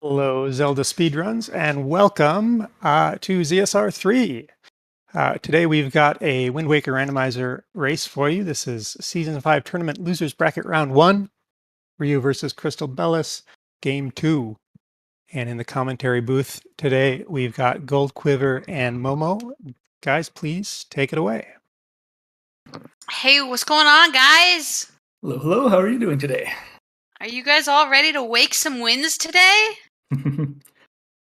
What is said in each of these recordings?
Hello, Zelda Speedruns, and welcome to ZSR 3. Today we've got a Wind Waker Randomizer race for you. This is Season 5 Tournament Losers Bracket Round 1, Ryu versus CrystalBellis, Game 2. And in the commentary booth today, we've got Gold Quiver and Momo. Guys, please take it away. Hey, what's going on, guys? Hello, hello. How are you doing today? Are you guys all ready to wake some wins today?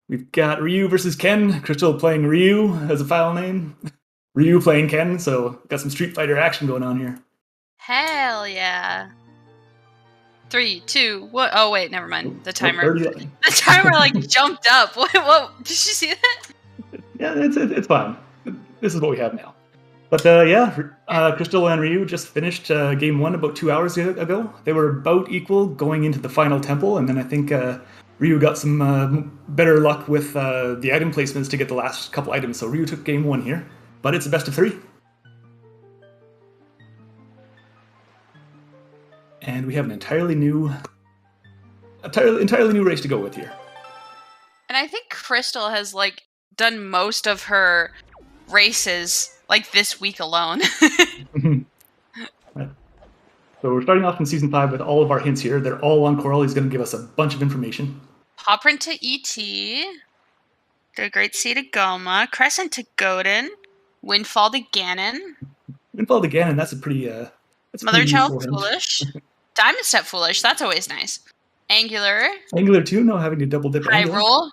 We've got Ryu versus Ken. Crystal playing Ryu as a file name. Ryu playing Ken, so got some Street Fighter action going on here. Hell yeah. 3, 2, what? Oh, wait, never mind. The timer. The timer, jumped up. What? Did you see that? Yeah, it's fine. This is what we have now. But Crystal and Ryu just finished Game 1 about 2 hours ago. They were about equal going into the final temple, and then I think Ryu got some better luck with the item placements to get the last couple items. So Ryu took Game 1 here, but it's a best of 3. And we have an entirely new race to go with here. And I think Crystal has done most of her races this week alone. Right. So we're starting off in Season 5 with all of our hints here. They're all on Coral. He's going to give us a bunch of information. Hopprint to ET, the Great Sea to Goma, Crescent to Godin, Windfall to Ganon. Windfall to Ganon, that's a pretty... Mother Child Foolish. Diamond Step Foolish, that's always nice. Angular. Angular too, no having to double dip. Hyrule.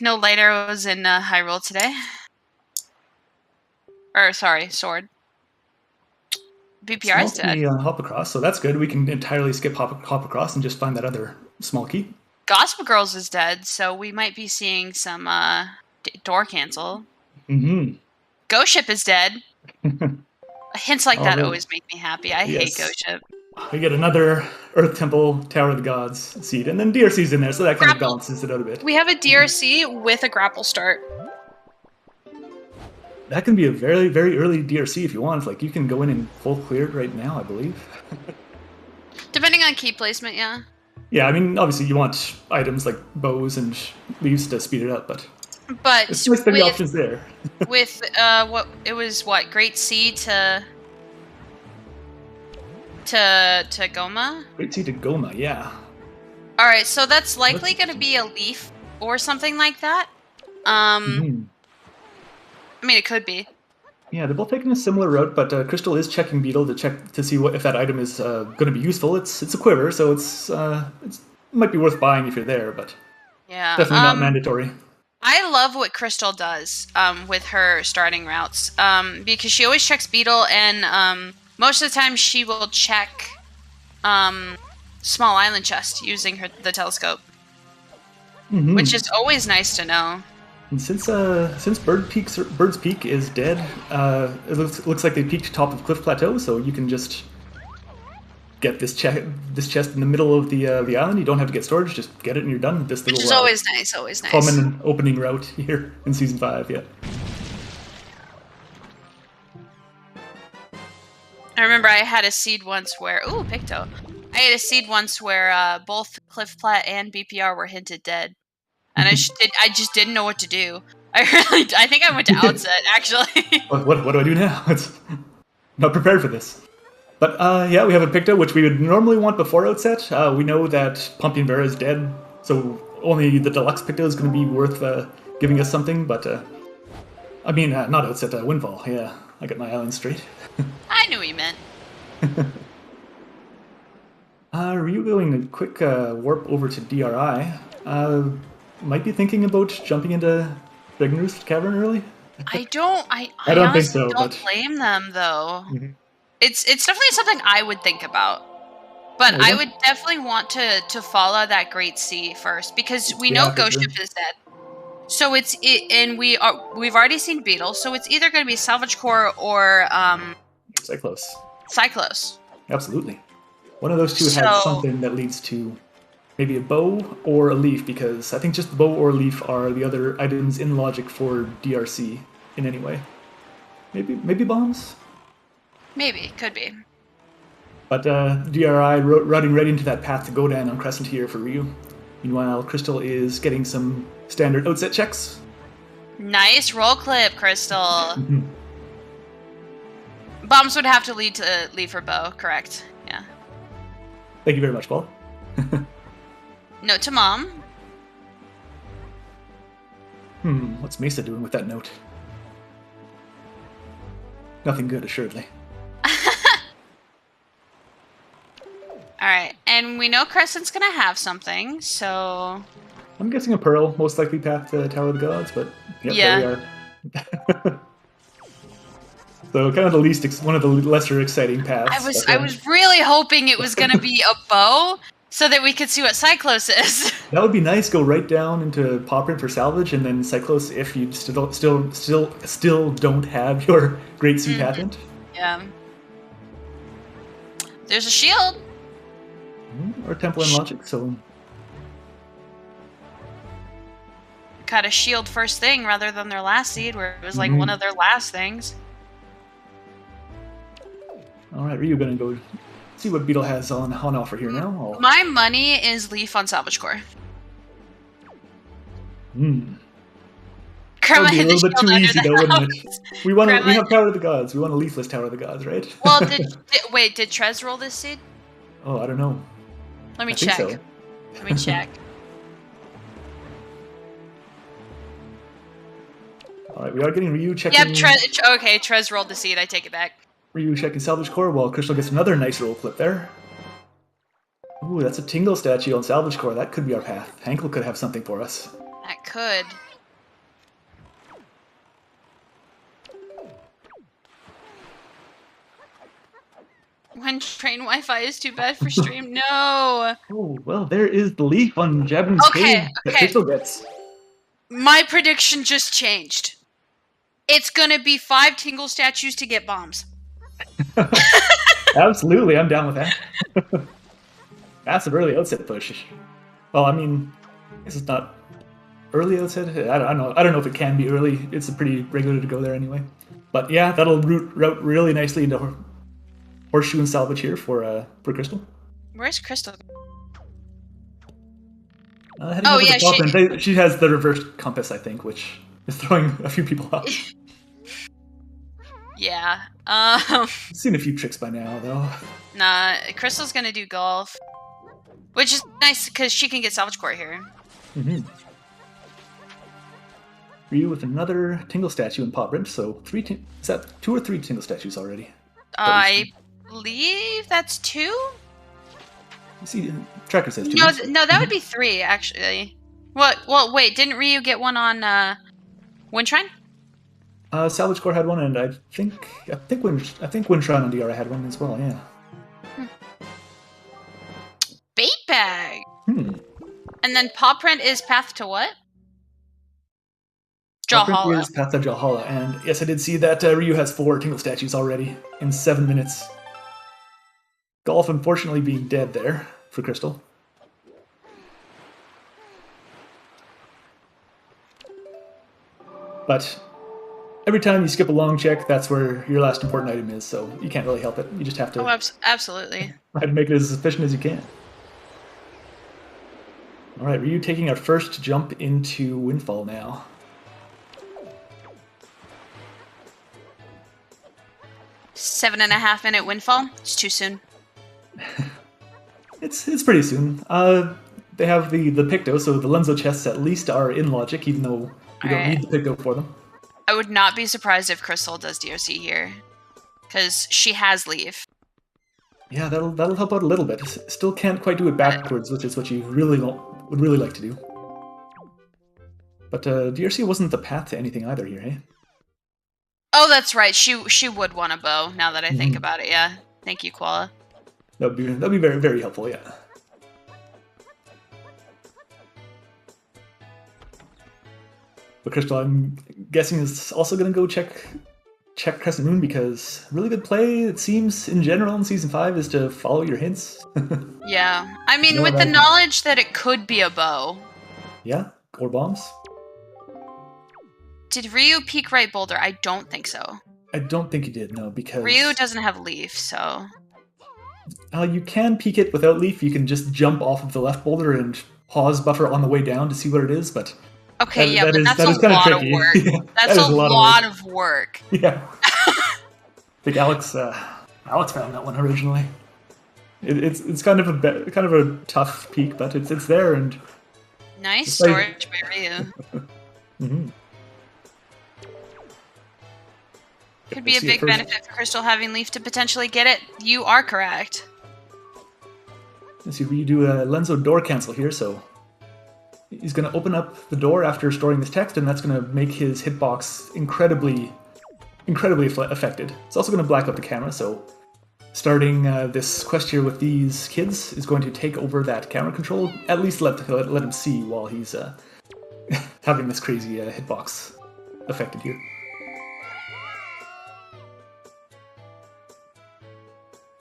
No light arrows in Hyrule today. Or, sorry, Sword. BPR's dead. Hop across, so that's good. We can entirely skip hop across and just find that other small key. Gospel Girls is dead, so we might be seeing some door cancel. Mm-hmm. Ghost Ship is dead. Hints like that always make me happy. I hate Ghost Ship. We get another Earth Temple, Tower of the Gods seed, and then DRC's in there, so that kind of balances it out a bit. We have a DRC with a grapple start. That can be a very, very early DRC if you want. You can go in and full cleared right now, I believe. Depending on key placement, yeah. Yeah, I mean, obviously you want items like bows and leaves to speed it up, but it's nice that the options there. With Great Sea to Goma? Great Sea to Goma, yeah. Alright, so that's likely going to be a leaf or something like that. I mean, it could be. Yeah, they're both taking a similar route, but Crystal is checking Beetle to see if that item is going to be useful. It's a quiver, so it might be worth buying if you're there, but yeah, definitely not mandatory. I love what Crystal does with her starting routes because she always checks Beetle, and most of the time she will check Small Island Chest using the telescope, which is always nice to know. And since Bird's Peak is dead, it looks like they peaked top of Cliff Plateau, so you can just get this chest in the middle of the island. You don't have to get storage; just get it and you're done. Which is always nice. Always nice. Common opening route here in Season 5. Yeah. I remember I had a seed once where Picto. I had a seed once where both Cliff Plat and BPR were hinted dead. And I just didn't know what to do. I think I went to outset, actually. What do I do now? It's not prepared for this. But yeah, we have a Picto, which we would normally want before outset. We know that Pumpkin Vera is dead, so only the deluxe Picto is going to be worth giving us something. But I mean, not outset, Windfall. Yeah, I got my island straight. I knew what you meant. Ryu going a quick warp over to DRI. Might be thinking about jumping into Regner's Cavern early. I don't think so. Don't blame them though. Mm-hmm. It's definitely something I would think about, but I would definitely want to follow that Great Sea first because we know Ghost Ship is dead. So and we've already seen Beetle, so it's either going to be Salvage Core or Cyclos. Absolutely, one of those two has something that leads to. Maybe a bow or a leaf, because I think just the bow or leaf are the other items in logic for DRC in any way. Maybe bombs? Maybe, could be. But DRI running right into that path to go down on Crescent here for Ryu. Meanwhile, Crystal is getting some standard outset checks. Nice roll clip, Crystal. Bombs would have to leave for bow, correct? Yeah. Thank you very much, Paul. Note to mom. What's Mesa doing with that note? Nothing good, assuredly. Alright, and we know Crescent's gonna have something, so... I'm guessing a pearl, most likely path to Tower of the Gods, but yep, yeah. There we are. So kind of one of the lesser exciting paths. I was really hoping it was gonna be a bow, so that we could see what Cyclos is. That would be nice. Go right down into Paw Print for salvage, and then Cyclos if you still don't have your Great Sea patent. Yeah. There's a shield. Or Temple and Logic, so... Got a shield first thing rather than their last seed, where it was like one of their last things. Alright, Ryu gonna go see what Beetle has on offer here now. My money is Leaf on Salvage Core. That would be a little bit too easy though, wouldn't it? We have Tower of the Gods. We want a leafless Tower of the Gods, right? Well, did Trez roll this seed? Oh, I don't know. Let me check. So. Let me check. Alright, we are getting Ryu checking... Yep, okay, Trez rolled the seed, I take it back. Ryu checking Salvage Core while Crystal gets another nice roll clip there. Ooh, that's a Tingle statue on Salvage Core. That could be our path. Hankel could have something for us. That could. When train Wi-Fi is too bad for stream, no! Oh, well, there is the leaf on Jabin's Cave that Crystal gets. My prediction just changed. It's gonna be 5 Tingle statues to get bombs. Absolutely, I'm down with that. Massive early outset push. Well, I mean, this is not early outset. I don't know if it can be early. It's pretty regular to go there anyway. But yeah, that'll route really nicely into Horseshoe and Salvage here for Crystal. Where's Crystal? She has the reverse compass, I think, which is throwing a few people off. Yeah. I've seen a few tricks by now, though. Nah, Crystal's gonna do golf, which is nice because she can get Salvage Core here. Ryu with another Tingle statue in Paw Print, so is that 2 or 3 Tingle statues already? I believe that's 2. You see, Tracker says 2. No, that would be 3 actually. What? Well, wait, didn't Ryu get one on Wind Shrine? Salvage Core had one, and I think Wind Shrine on DRI had one as well. Yeah. Bait bag. And then Paw Print is path to what? Jalhalla. Is path to Jalhalla, and yes, I did see that Ryu has 4 Tingle statues already in 7 minutes. Golf, unfortunately, being dead there for Crystal. But every time you skip a long check, that's where your last important item is, so you can't really help it. You just have to... Oh, absolutely. Try to make it as efficient as you can. Alright, Ryu taking our first jump into Windfall now. $7.5-minute Windfall? It's too soon. It's pretty soon. They have the Picto, so the Lenzo chests at least are in logic, even though you don't need the Picto for them. I would not be surprised if Crystal does DOC here, because she has leave. Yeah, that'll help out a little bit. Still can't quite do it backwards, which is what you would really like to do. But DRC wasn't the path to anything either here, hey? Oh, that's right. She would want a bow. Now that I think about it, yeah. Thank you, Koala. That'd be very, very helpful, yeah. But Crystal, I'm guessing, is also going to go check Crescent Moon, because really good play, it seems, in general in Season 5, is to follow your hints. Yeah. I mean, with the knowledge that it could be a bow. Yeah, or bombs. Did Ryu peek right boulder? I don't think so. I don't think he did, no, because... Ryu doesn't have leaf, so... You can peek it without leaf. You can just jump off of the left boulder and pause buffer on the way down to see what it is, but... Okay, but that's a lot of work. That's a lot of work. Yeah. I think Alex found that one originally. It's kind of a tough peek, but it's there and... Nice storage by Ryu. Mm-hmm. Could be a big benefit for Crystal having Leaf to potentially get it. You are correct. Let's see, Ryu do a Lenzo door cancel here, so... He's going to open up the door after storing this text, and that's going to make his hitbox incredibly affected. It's also going to black out the camera, so starting this quest here with these kids is going to take over that camera control. At least let him see while he's having this crazy hitbox affected here.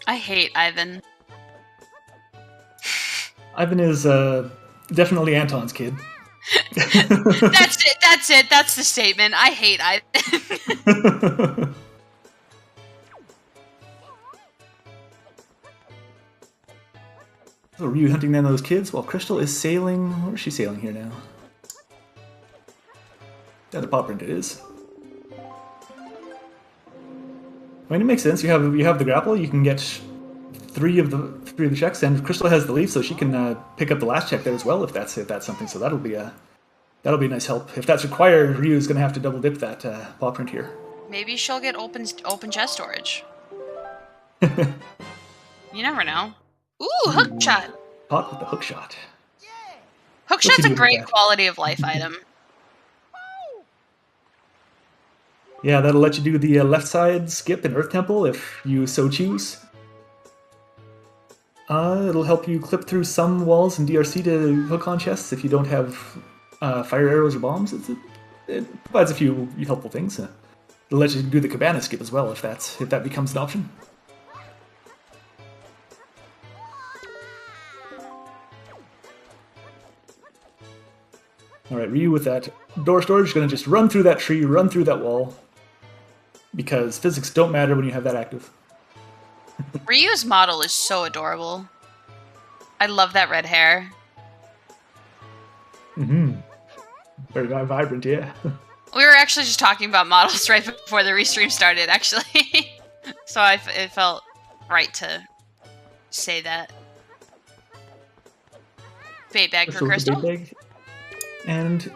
I hate Ivan. Ivan is... definitely Anton's kid. That's it. That's the statement. I hate Ivan. So Ryu hunting down those kids while Crystal is sailing... Where is she sailing here now? Yeah, the pop print it is. I mean, it makes sense. You have the grapple. You can get three of the checks, and Crystal has the leaf, so she can pick up the last check there as well if that's something. So that'll be a nice help. If that's required, Ryu's gonna have to double dip that paw print here. Maybe she'll get open chest storage. You never know. Ooh, hook shot. Pot with the hook shot. Hook shot's a great quality of life item. Yeah, that'll let you do the left side skip in Earth Temple if you so choose. It'll help you clip through some walls in DRC to hook on chests if you don't have fire arrows or bombs. It provides a few helpful things. It'll let you do the cabana skip as well if that becomes an option. Alright, Ryu with that door storage is going to just run through that tree, run through that wall, because physics don't matter when you have that active. Ryu's model is so adorable. I love that red hair. Mm-hmm. Very vibrant, yeah. We were actually just talking about models right before the restream started, actually. So it felt right to say that. Bait bag for Crystal. Bait bag. And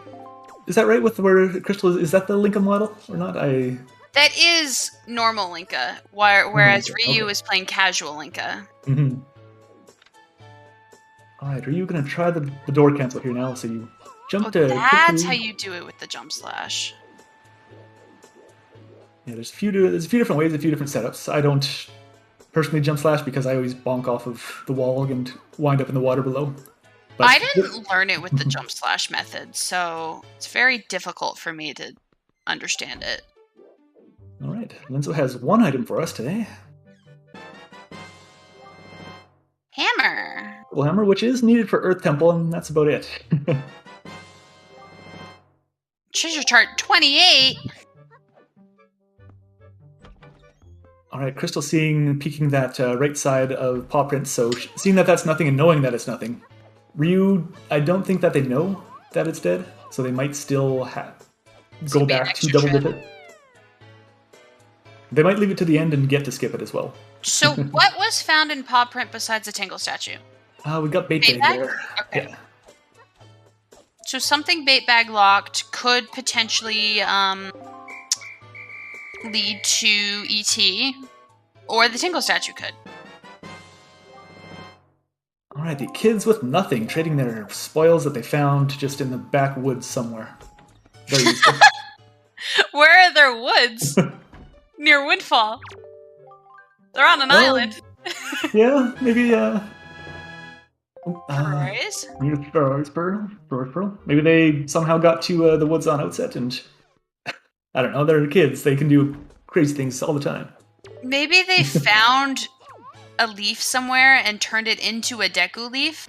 is that right with where Crystal is that the Linka model or not? That is normal Linka, whereas Ryu is playing casual Linka. Mm-hmm. Alright, Ryu gonna try the door cancel here now, so you jump to... That's how you do it with the jump slash. Yeah, there's a few different ways, a few different setups. I don't personally jump slash because I always bonk off of the wall and wind up in the water below. But I didn't learn it with the jump slash method, so it's very difficult for me to understand it. Alright, Lenzo has one item for us today. Hammer! Cool hammer, which is needed for Earth Temple, and that's about it. Treasure chart 28! Alright, Crystal peeking that right side of paw print, so seeing that that's nothing and knowing that it's nothing. Ryu, I don't think that they know that it's dead, so they might still go back to double dip it. They might leave it to the end and get to skip it as well. So what was found in paw print besides the Tingle statue? We got bait bag there. Okay. Yeah. So something bait bag locked could potentially lead to ET, or the Tingle statue could. Alright, the kids with nothing trading their spoils that they found just in the backwoods somewhere. Very useful. Where are their woods? Near Woodfall. They're on an island. Yeah, maybe Burrows? Pearl. Maybe they somehow got to the woods on Outset and I don't know, they're kids. They can do crazy things all the time. Maybe they found a leaf somewhere and turned it into a Deku leaf,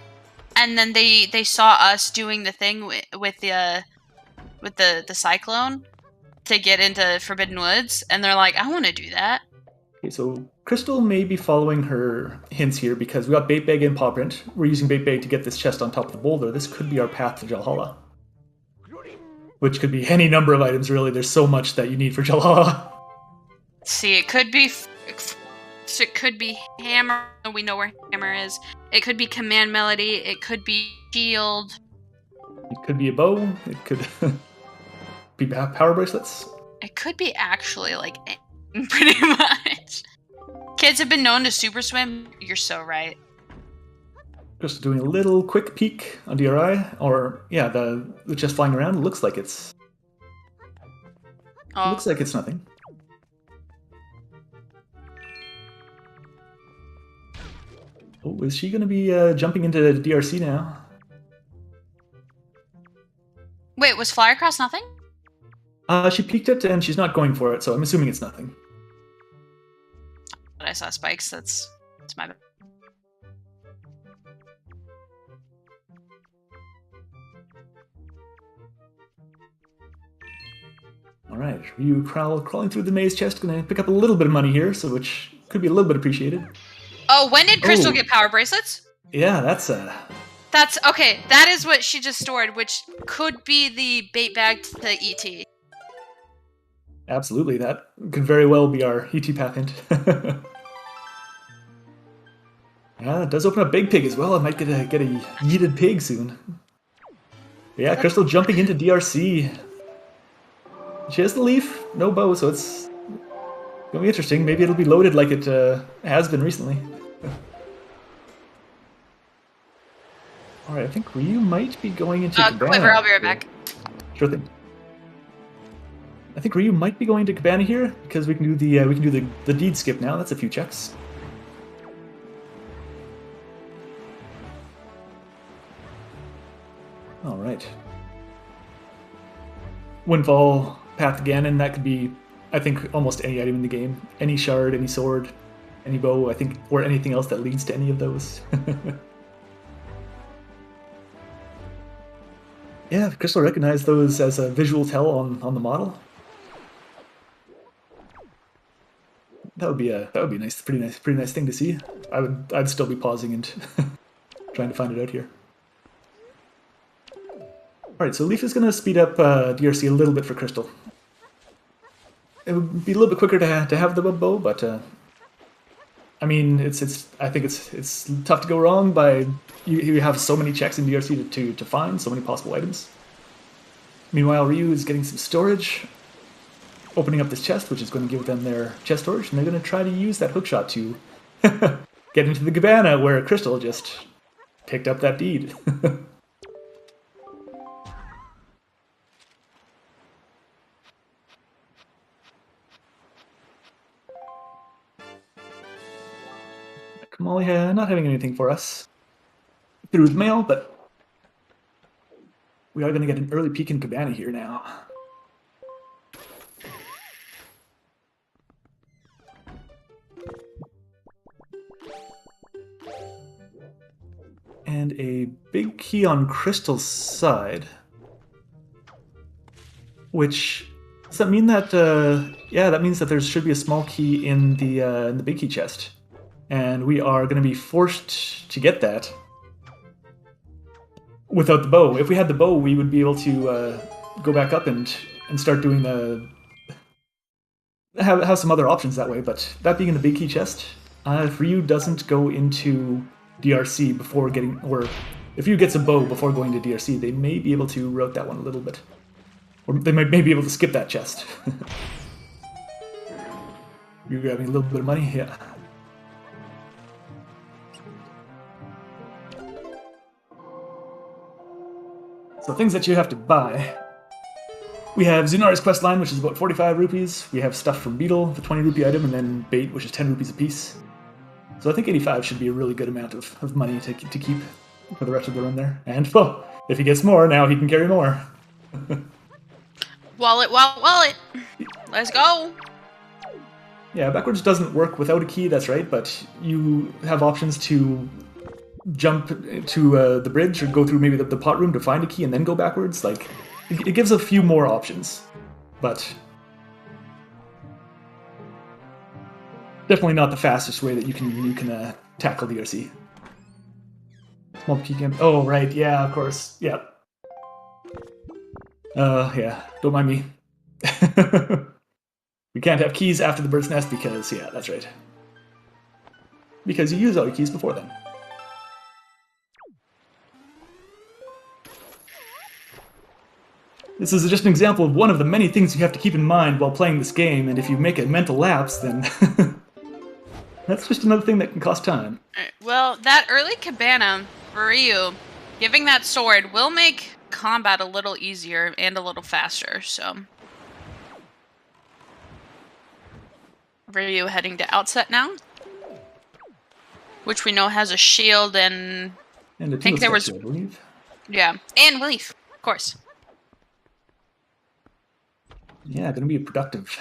and then they saw us doing the thing with the cyclone to get into Forbidden Woods, and they're like, I want to do that. Okay, so Crystal may be following her hints here because we got Bait Bag and Paw Print. We're using Bait Bag to get this chest on top of the boulder. This could be our path to Jalhalla. Which could be any number of items, really. There's so much that you need for Jalhalla. See, it could be Hammer. We know where Hammer is. It could be Command Melody. It could be Shield. It could be a bow. It could be power bracelets. It could be actually like pretty much. Kids have been known to super swim. You're so right. Just doing a little quick peek on DRI, or yeah, the chest flying around. Looks like it's. Oh. Looks like it's nothing. Oh, is she going to be jumping into DRC now? Wait, was Fly Across nothing? She peeked it and she's not going for it, so I'm assuming it's nothing. But I saw spikes. That's my bad. All right, Ryu crawling through the maze chest, going to pick up a little bit of money here, so which could be a little bit appreciated. Oh, when did Crystal get power bracelets? Yeah, that's okay. That is what she just stored, which could be the bait bag to the ET. Absolutely, that could very well be our ET path hint. Yeah, it does open up Big Pig as well. I might get a yeeted pig soon. Yeah, Crystal jumping into DRC. She has the leaf, no bow, so it's gonna be interesting. Maybe it'll be loaded like it has been recently. All right, I think Ryu might be going into Cabana. Quiver, I'll be right back. Sure thing. I think Ryu might be going to Cabana here because we can do the deed skip now. That's a few checks. All right. Windfall, Path to Ganon. That could be, I think, almost any item in the game. Any shard, any sword, any bow. I think, or anything else that leads to any of those. Yeah, Crystal recognized those as a visual tell on the model. That would be a nice, pretty nice thing to see. I'd still be pausing and trying to find it out here. All right, so Leaf is going to speed up DRC a little bit for Crystal. It would be a little bit quicker to have the bow, but I mean, I think it's tough to go wrong by you have so many checks in DRC to find so many possible items. Meanwhile, Ryu is getting some storage, opening up this chest, which is going to give them their chest storage, and they're going to try to use that hookshot to get into the cabana where Crystal just picked up that deed. Kamali not having anything for us through the mail, but we are going to get an early peek in Cabana here now. And a big key on Crystal's side. Which, does that mean that, yeah, that means that there should be a small key in the big key chest. And we are going to be forced to get that without the bow. If we had the bow, we would be able to go back up and start doing have some other options that way. But that being in the big key chest, if Ryu doesn't go into DRC before getting, or if Ryu gets a bow before going to DRC, they may be able to route that one a little bit. Or they may be able to skip that chest. You're grabbing a little bit of money? Yeah. So things that you have to buy. We have Zunari's quest line, which is about 45 rupees. We have stuff from Beetle, the 20 rupee item, and then bait, which is 10 rupees a piece. So I think 85 should be a really good amount of money to keep for the rest of the run there. And, well, if he gets more, now he can carry more. Wallet. Let's go. Yeah, backwards doesn't work without a key, that's right, but you have options to jump to the bridge or go through maybe the pot room to find a key and then go backwards. Like, it gives a few more options, but definitely not the fastest way that you can tackle DRC. Small key camp. Oh right, yeah, of course, yeah. Yeah, don't mind me. We can't have keys after the bird's nest because, yeah, that's right. Because you use all your keys before then. This is just an example of one of the many things you have to keep in mind while playing this game, and if you make a mental lapse, then that's just another thing that can cost time. Well, that early cabana for Ryu, giving that sword will make combat a little easier and a little faster, so... Ryu heading to outset now, which we know has a shield and a I think there was, I believe. Yeah, and leaf, of course. Yeah, going to be a productive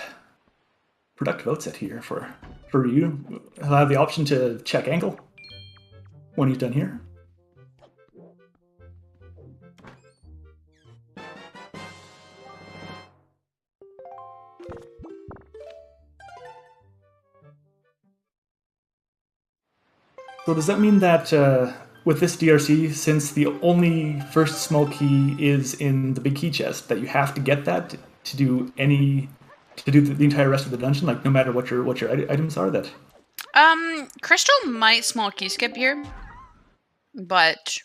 outset here for Ryu. He'll have the option to check angle when he's done here. So does that mean that with this DRC, since the only first small key is in the big key chest, that you have to get that to do the entire rest of the dungeon, like no matter what your items are? That Crystal might small key skip here, but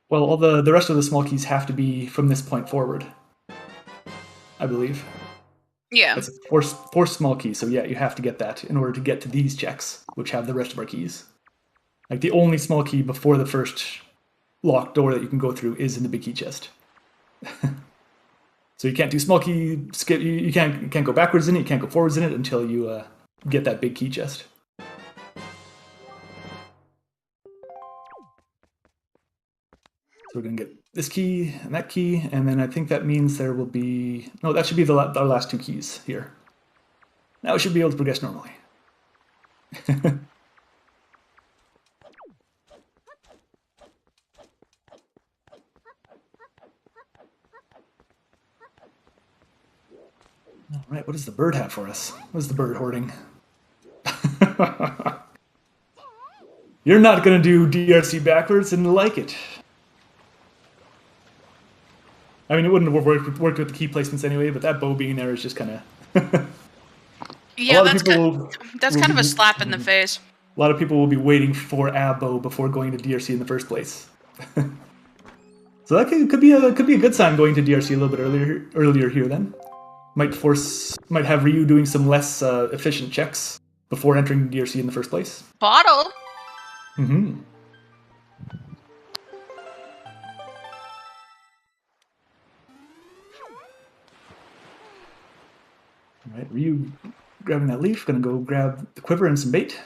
well, all the rest of the small keys have to be from this point forward, I believe. Yeah, that's four small keys. So yeah, you have to get that in order to get to these checks, which have the rest of our keys. Like the only small key before the first locked door that you can go through is in the big key chest. So you can't do small key skip. You can't go backwards in it. You can't go forwards in it until you get that big key chest. So we're gonna get this key, and then I think that means there will be that should be our last two keys here. Now we should be able to progress normally. All right, what does the bird have for us? What is the bird hoarding? You're not going to do DRC backwards and like it. I mean, it wouldn't have worked with the key placements anyway, but that bow being there is just kind of... Yeah, that's kind of a slap in the face. A lot of people will be waiting for a bow before going to DRC in the first place. So that could be a good sign going to DRC a little bit earlier here then. Might have Ryu doing some less efficient checks before entering DRC in the first place. Bottle. Mm-hmm. All right, Ryu grabbing that leaf. Gonna go grab the quiver and some bait.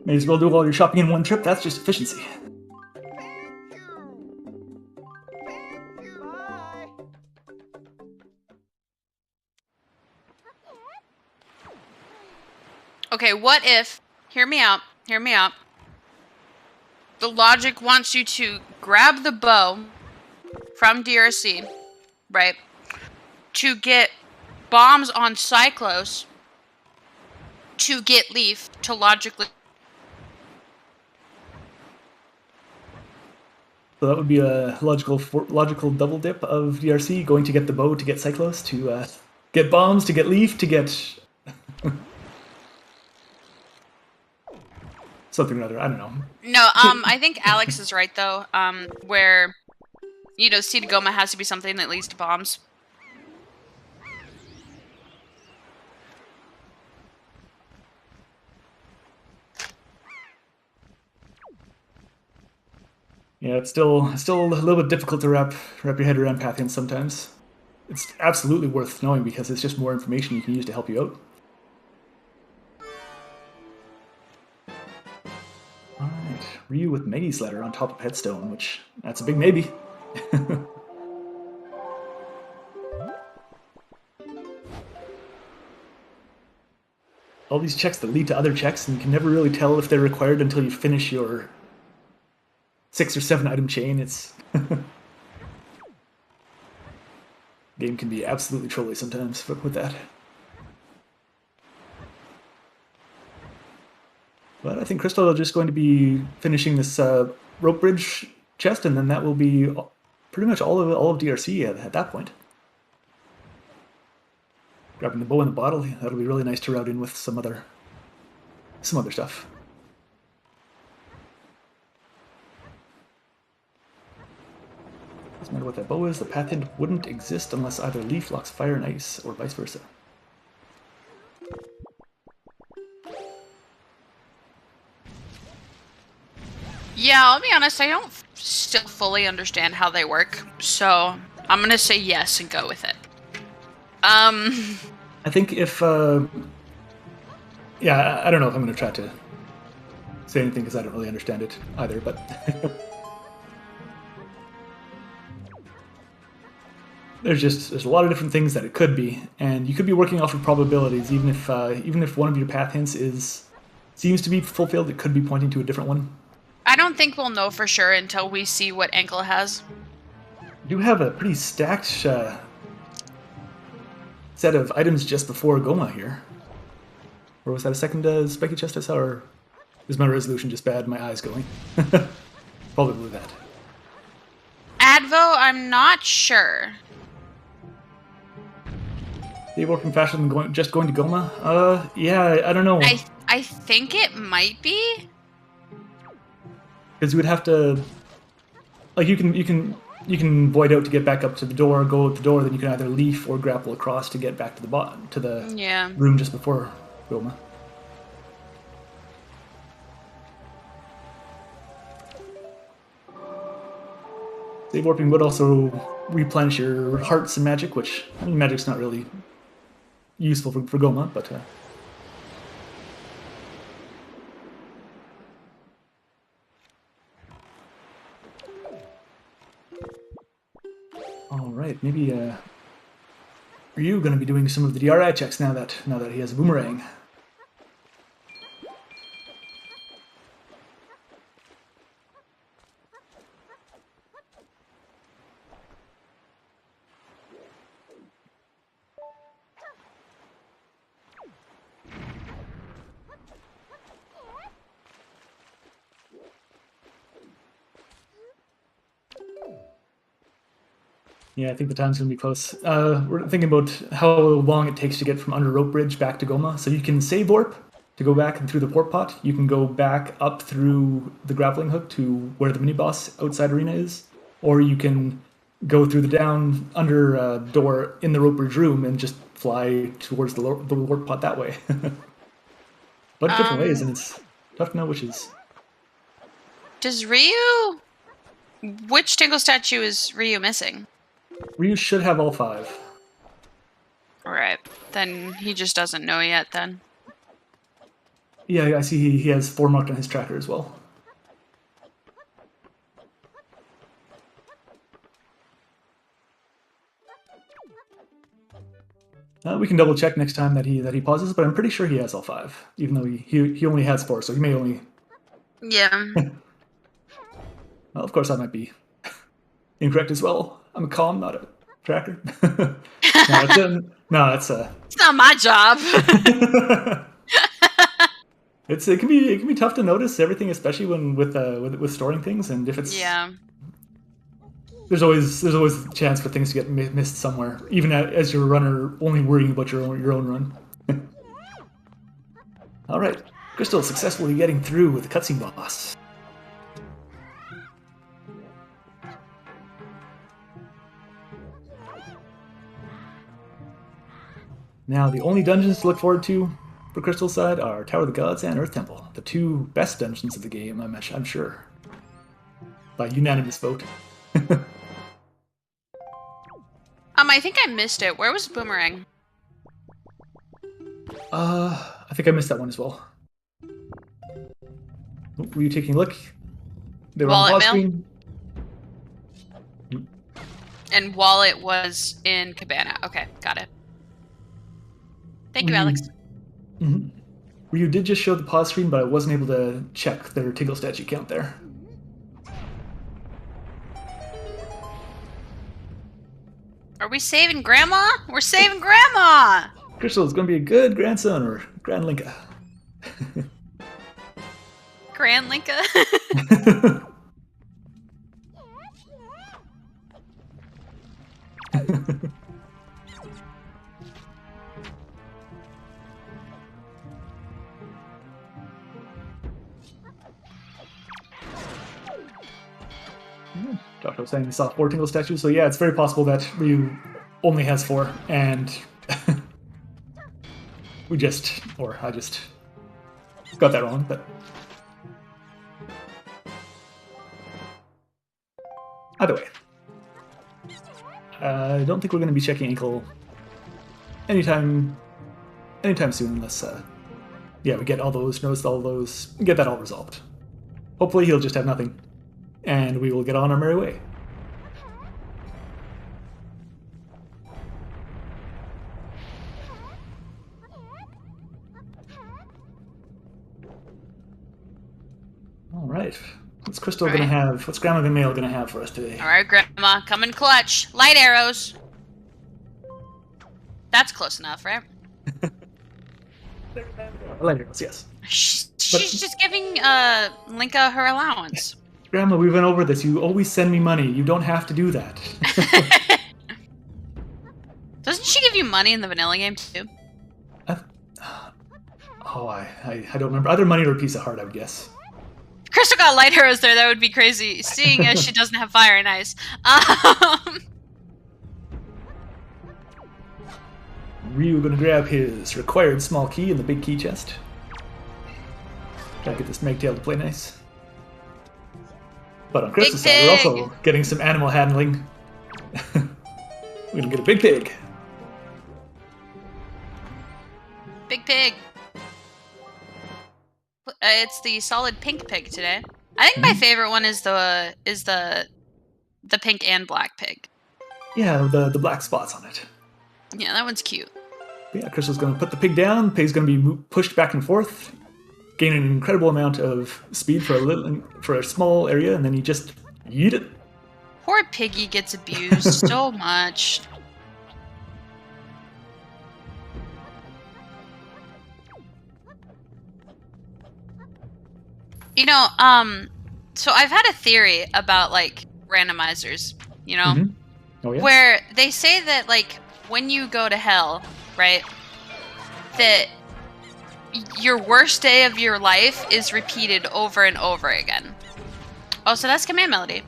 May as well do all your shopping in one trip. That's just efficiency. Okay, what if, hear me out, the logic wants you to grab the bow from DRC, right, to get bombs on Cyclos, to get Leaf, to logically... So that would be a logical double dip of DRC, going to get the bow to get Cyclos, to get bombs, to get Leaf, to get... something or other, I don't know. No, I think Alex is right, though, where, Seed Goma has to be something that leads to bombs. Yeah, it's still a little bit difficult to wrap your head around path hints sometimes. It's absolutely worth knowing because it's just more information you can use to help you out. Alright, Ryu with Maggie's letter on top of Headstone, which, that's a big maybe. All these checks that lead to other checks, and you can never really tell if they're required until you finish your 6 or 7 item chain. It's Game can be absolutely trolly sometimes with that. But I think Crystal is just going to be finishing this rope bridge chest, and then that will be pretty much all of DRC at that point. Grabbing the bow and the bottle, that'll be really nice to route in with some other stuff. Doesn't matter what that bow is, the path hint wouldn't exist unless either leaf locks fire and ice, or vice versa. Yeah, I'll be honest, I don't still fully understand how they work, so I'm gonna say yes and go with it. I think if, yeah, I don't know if I'm gonna try to say anything because I don't really understand it either, but there's a lot of different things that it could be, and you could be working off of probabilities. Even if one of your path hints seems to be fulfilled, it could be pointing to a different one. I don't think we'll know for sure until we see what Ankle has. You do have a pretty stacked set of items just before Goma here. Or was that a second spiky chest I saw, or is my resolution just bad? My eyes going? Probably that. Advo, I'm not sure. They work in faster than just going to Goma? Yeah, I don't know. I think it might be. Because you would have to, like, you can void out to get back up to the door, go out the door, then you can either leaf or grapple across to get back to the room just before Goma. Save warping would also replenish your hearts and magic, which, I mean, magic's not really useful for Goma, but all right, maybe are you going to be doing some of the DRI checks now that he has a boomerang? Yeah, I think the time's going to be close. We're thinking about how long it takes to get from under Rope Bridge back to Goma. So you can save warp to go back and through the port pot. You can go back up through the grappling hook to where the mini-boss outside arena is. Or you can go through the down under door in the Rope Bridge room and just fly towards the warp pot that way. But different ways, and it's tough to know which is. Does Ryu... Which Tingle statue is Ryu missing? Ryu should have all 5. Alright, then he just doesn't know yet then. Yeah, I see he has 4 marked on his tracker as well. We can double check next time that he pauses, but I'm pretty sure he has all 5, even though he only has 4, so he may only. Yeah. Well, of course, I might be incorrect as well. I'm a comm, not a tracker. It's not my job. It can be tough to notice everything, especially when with storing things, and if it's there's always a chance for things to get missed somewhere, even as your runner only worrying about your own run. All right, Crystal successfully getting through with the cutscene boss. Now, the only dungeons to look forward to for Crystal's side are Tower of the Gods and Earth Temple, the 2 best dungeons of the game, I'm sure. By unanimous vote. I think I missed it. Where was Boomerang? I think I missed that one as well. Were you taking a look? They were on the pause screen. And Wallet was in Cabana. Okay, got it. Thank you, Alex. Mm-hmm. Ryu did just show the pause screen, but I wasn't able to check their Tingle statue count there. Are Are we saving Grandma? We're saving Grandma! Crystal's gonna be a good grandson or Grand Linka. Grand Linka? Josh was saying he saw 4 Tingle statues, so yeah, it's very possible that Ryu only has 4, and I just got that wrong, but either way. I don't think we're going to be checking ankle anytime soon, unless we get all those get that all resolved. Hopefully he'll just have nothing, and we will get on our merry way. All right. What's Crystal gonna have? What's Grandma Mail gonna have for us today? All right, Grandma, come in clutch. Light arrows. That's close enough, right? Light arrows, yes. She's just giving Linka her allowance. Grandma, we went over this. You always send me money. You don't have to do that. Doesn't she give you money in the vanilla game too? I don't remember. Either money or a piece of heart, I would guess. Crystal got light arrows there. That would be crazy, seeing as she doesn't have fire and ice. Ryu gonna grab his required small key in the big key chest. Gotta get this Megtail to play nice. But on Crystal's side, we're also getting some animal handling. We're gonna get a big pig. Big pig. It's the solid pink pig today. I think my favorite one is the pink and black pig. Yeah, the black spots on it. Yeah, that one's cute. But yeah, Crystal's gonna put the pig down. Pig's gonna be pushed back and forth, gain an incredible amount of speed for a small area, and then you just yeet it. Poor piggy gets abused so much. You know, so I've had a theory about, like, randomizers, you know? Mm-hmm. Oh, yeah? Where they say that, like, when you go to hell, right, that your worst day of your life is repeated over and over again. Oh, so that's command melody.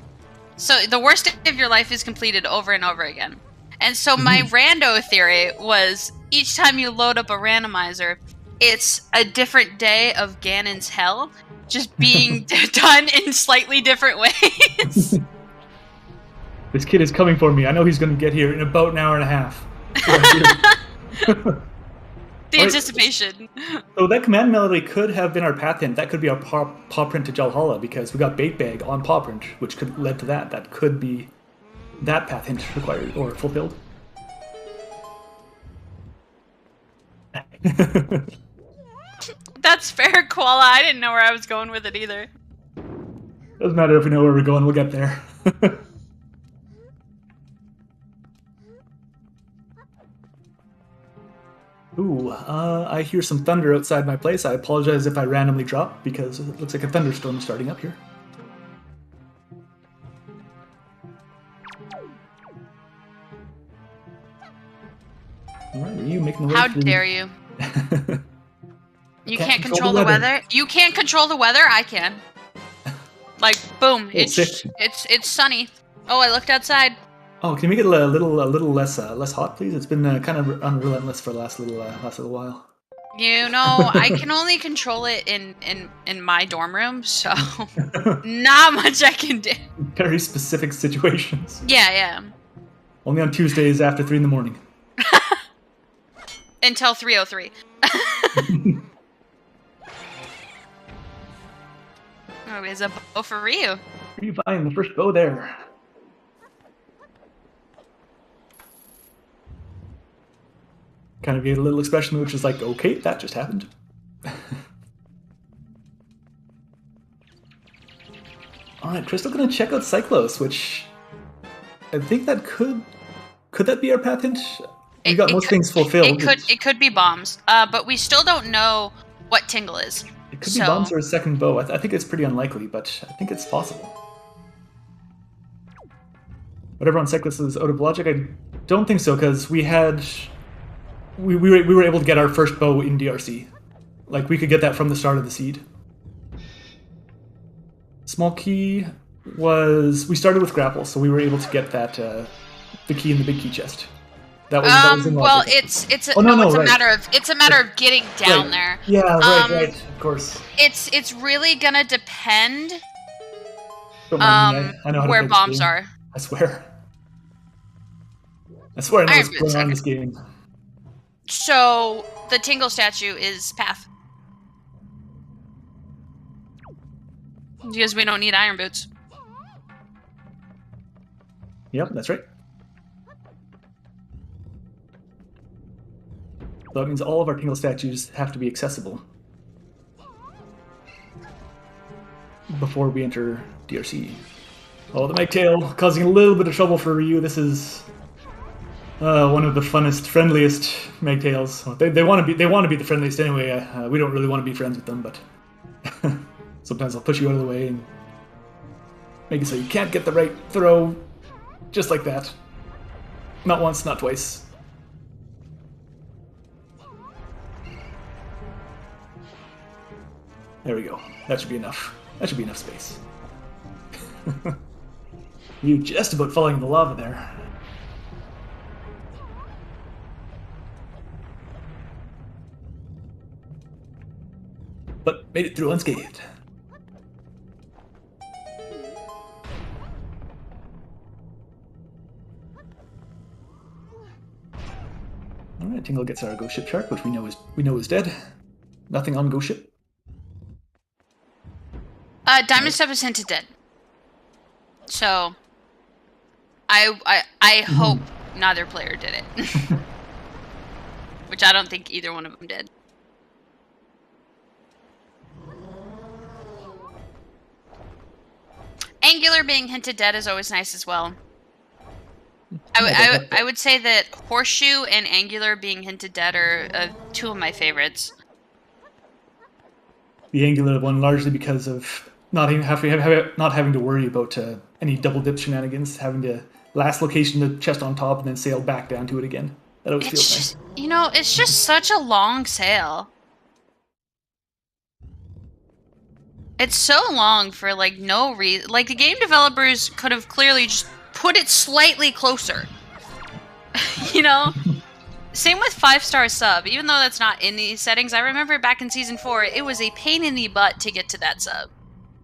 So the worst day of your life is completed over and over again. And so my rando theory was each time you load up a randomizer, it's a different day of Ganon's hell, just being done in slightly different ways. This kid is coming for me. I know he's going to get here in about an hour and a half. The anticipation. So that command melody could have been our path hint. That could be our paw print to Jalhalla, because we got bait bag on paw print, which could led to that. That could be that path hint required or fulfilled. That's fair, Koala. I didn't know where I was going with it either. Doesn't matter if we know where we're going, we'll get there. Ooh, I hear some thunder outside my place. I apologize if I randomly drop, because it looks like a thunderstorm is starting up here. Alright, are you making the way? How dare you? You can't control the weather. You can't control the weather. I can. Like, boom! It's sunny. Oh, I looked outside. Oh, can you make it a little less hot, please? It's been kind of unrelentless for the last little while. You know, I can only control it in my dorm room, so not much I can do. Very specific situations. Yeah. Only on Tuesdays after 3 in the morning. Until 3:03. Oh, is a bow for Ryu. Ryu buying the first bow there. Kind of gave a little expression which is like, okay, that just happened. Alright, Crystal gonna check out Cyclos, which I think that could Could that be our path hint? We got most things fulfilled. It could be bombs, but we still don't know what Tingle is. It could be bombs or a second bow. I think it's pretty unlikely, but I think it's possible. Whatever on Cyclist is out of logic. I don't think so, because we were able to get our first bow in DRC. Like, we could get that from the start of the seed. Small key was... We started with grapple, so we were able to get that, the key in the big key chest. That was in well, logic. it's a matter of getting down there. Yeah, right, of course. It's really gonna depend I know how to where play this bombs game. are. I swear I know what's going on in this game. So the Tingle statue is path. Because we don't need iron boots. Yep, that's right. So that means all of our Tingle statues have to be accessible before we enter DRC. Oh, the Magtail causing a little bit of trouble for Ryu. This is one of the funnest, friendliest Magtails. Well, they want to be the friendliest anyway. We don't really want to be friends with them, but sometimes I'll push you out of the way and make it so you can't get the right throw, just like that. Not once, not twice. There we go. That should be enough. That should be enough space. You just about falling in the lava there. But made it through unscathed. Alright, Tingle gets our ghost ship shark, which we know is dead. Nothing on ghost ship. Diamond Step is hinted dead. So I hope neither player did it. Which I don't think either one of them did. Angular being hinted dead is always nice as well. I would say that Horseshoe and Angular being hinted dead are two of my favorites. The Angular one largely because of not having to worry about any double dip shenanigans, having to last location the chest on top and then sail back down to it again. That always feels nice. You know, it's just such a long sail. It's so long for like no reason. Like the game developers could have clearly just put it slightly closer. You know? Same with 5-star sub. Even though that's not in these settings, I remember back in Season 4, it was a pain in the butt to get to that sub.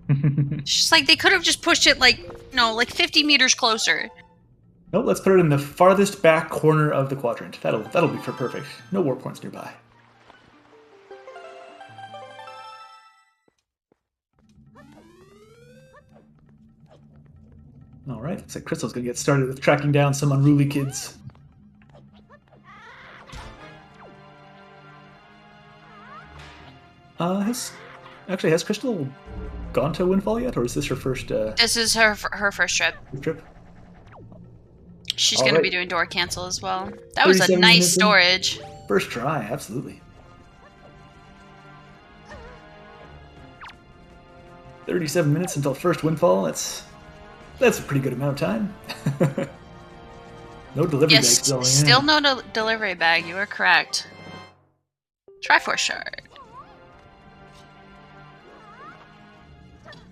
It's just like they could have just pushed it like, like 50 meters closer. Nope, let's put it in the farthest back corner of the quadrant. That'll be for perfect. No warp points nearby. Alright, looks like Crystal's gonna get started with tracking down some unruly kids. Has Crystal gone to Windfall yet, or is this her first? This is her first trip. She's going to be doing door cancel as well. That was a nice storage. First try, absolutely. 37 minutes until first Windfall. That's a pretty good amount of time. No delivery bag still. Still no delivery bag. You are correct. Triforce shard.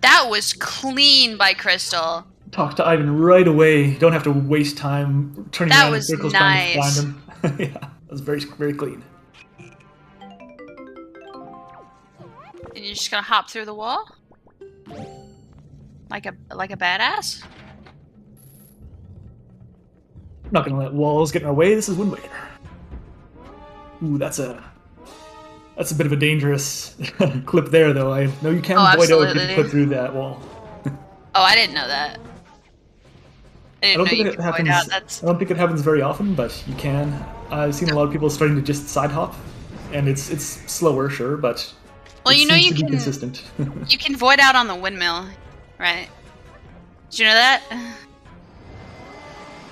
That was clean by Crystal. Talk to Ivan right away. You don't have to waste time turning around in circles trying to find him. Yeah, that was very, very clean. And you're just gonna hop through the wall? Like a badass? I'm not gonna let walls get in our way. This is Wind Waker. Ooh, that's a bit of a dangerous clip there, though. I know you can avoid it if you put through that wall. Oh, I didn't know that. I don't think it happens very often, but you can. I've seen a lot of people starting to just side hop, and it's slower, sure, but you can consistent. You can void out on the windmill, right? Did you know that?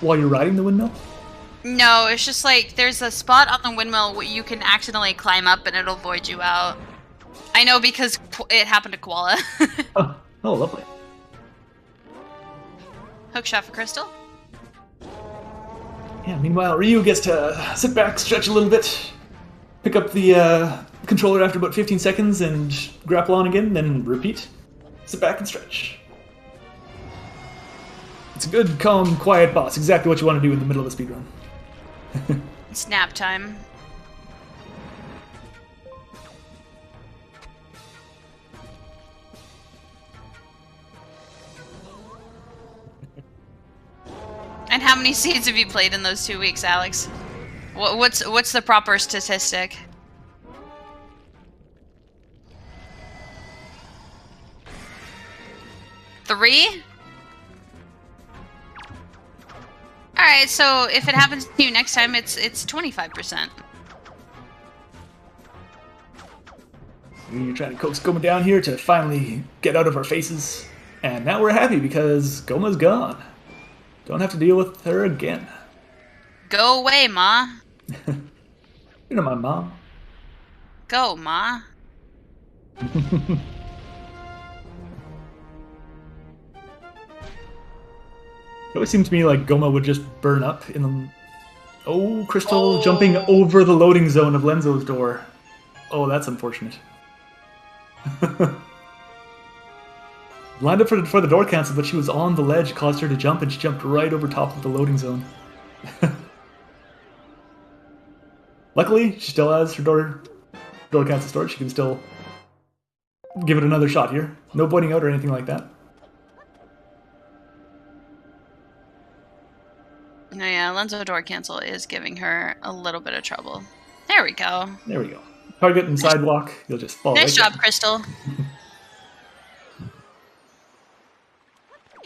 While you're riding the windmill? No, it's just like there's a spot on the windmill where you can accidentally climb up and it'll void you out. I know because it happened to Koala. Oh, lovely. Hookshot for Crystal. Yeah, meanwhile, Ryu gets to sit back, stretch a little bit, pick up the controller after about 15 seconds and grapple on again, then repeat. Sit back and stretch. It's a good, calm, quiet boss. Exactly what you want to do in the middle of a speedrun. It's nap time. And how many seeds have you played in those 2 weeks, Alex? What's the proper statistic? Three? Alright, so if it happens to you next time, it's 25%. You're trying to coax Goma down here to finally get out of our faces. And now we're happy because Goma's gone. Don't have to deal with her again. Go away, Ma. You're not my mom. Go, Ma. It always seemed to me like Goma would just burn up in the... Oh, Crystal jumping over the loading zone of Lenzo's door. Oh, that's unfortunate. Lined up for the door cancel, but she was on the ledge, caused her to jump, and she jumped right over top of the loading zone. Luckily, she still has her door cancel stored. She can still give it another shot here. No pointing out or anything like that. Oh yeah, Lenzo door cancel is giving her a little bit of trouble. There we go. There we go. Target and sidewalk, you'll just fall Nice right job, down. Crystal.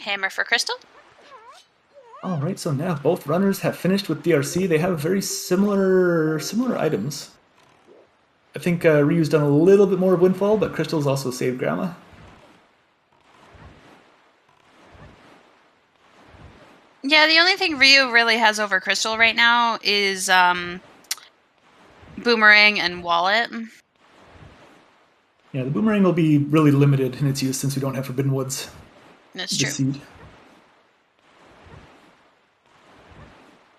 Hammer for Crystal. Alright, so now both runners have finished with DRC. They have very similar items. I think Ryu's done a little bit more of Windfall, but Crystal's also saved Grandma. Yeah, the only thing Ryu really has over Crystal right now is Boomerang and Wallet. Yeah, the Boomerang will be really limited in its use since we don't have Forbidden Woods. That's true. Seed.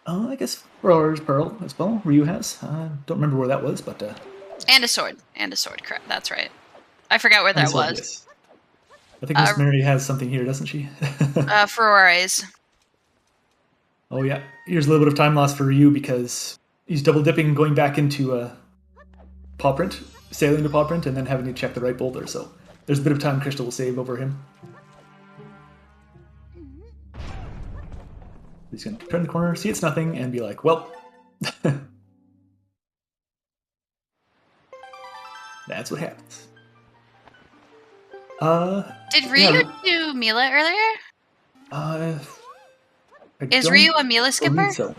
I guess Roar's Pearl as well, Ryu has. Don't remember where that was, but... And a sword. Correct. That's right. I forgot where that was. Yes. I think Miss Mary has something here, doesn't she? Ferraris. Oh yeah, here's a little bit of time loss for Ryu because he's double dipping, going back into paw print, sailing to paw print, and then having to check the right boulder. So there's a bit of time Crystal will save over him. He's gonna turn the corner, see it's nothing, and be like, "Well, that's what happens." Did Ryu do Mila earlier? Is Ryu a Mila skipper? So.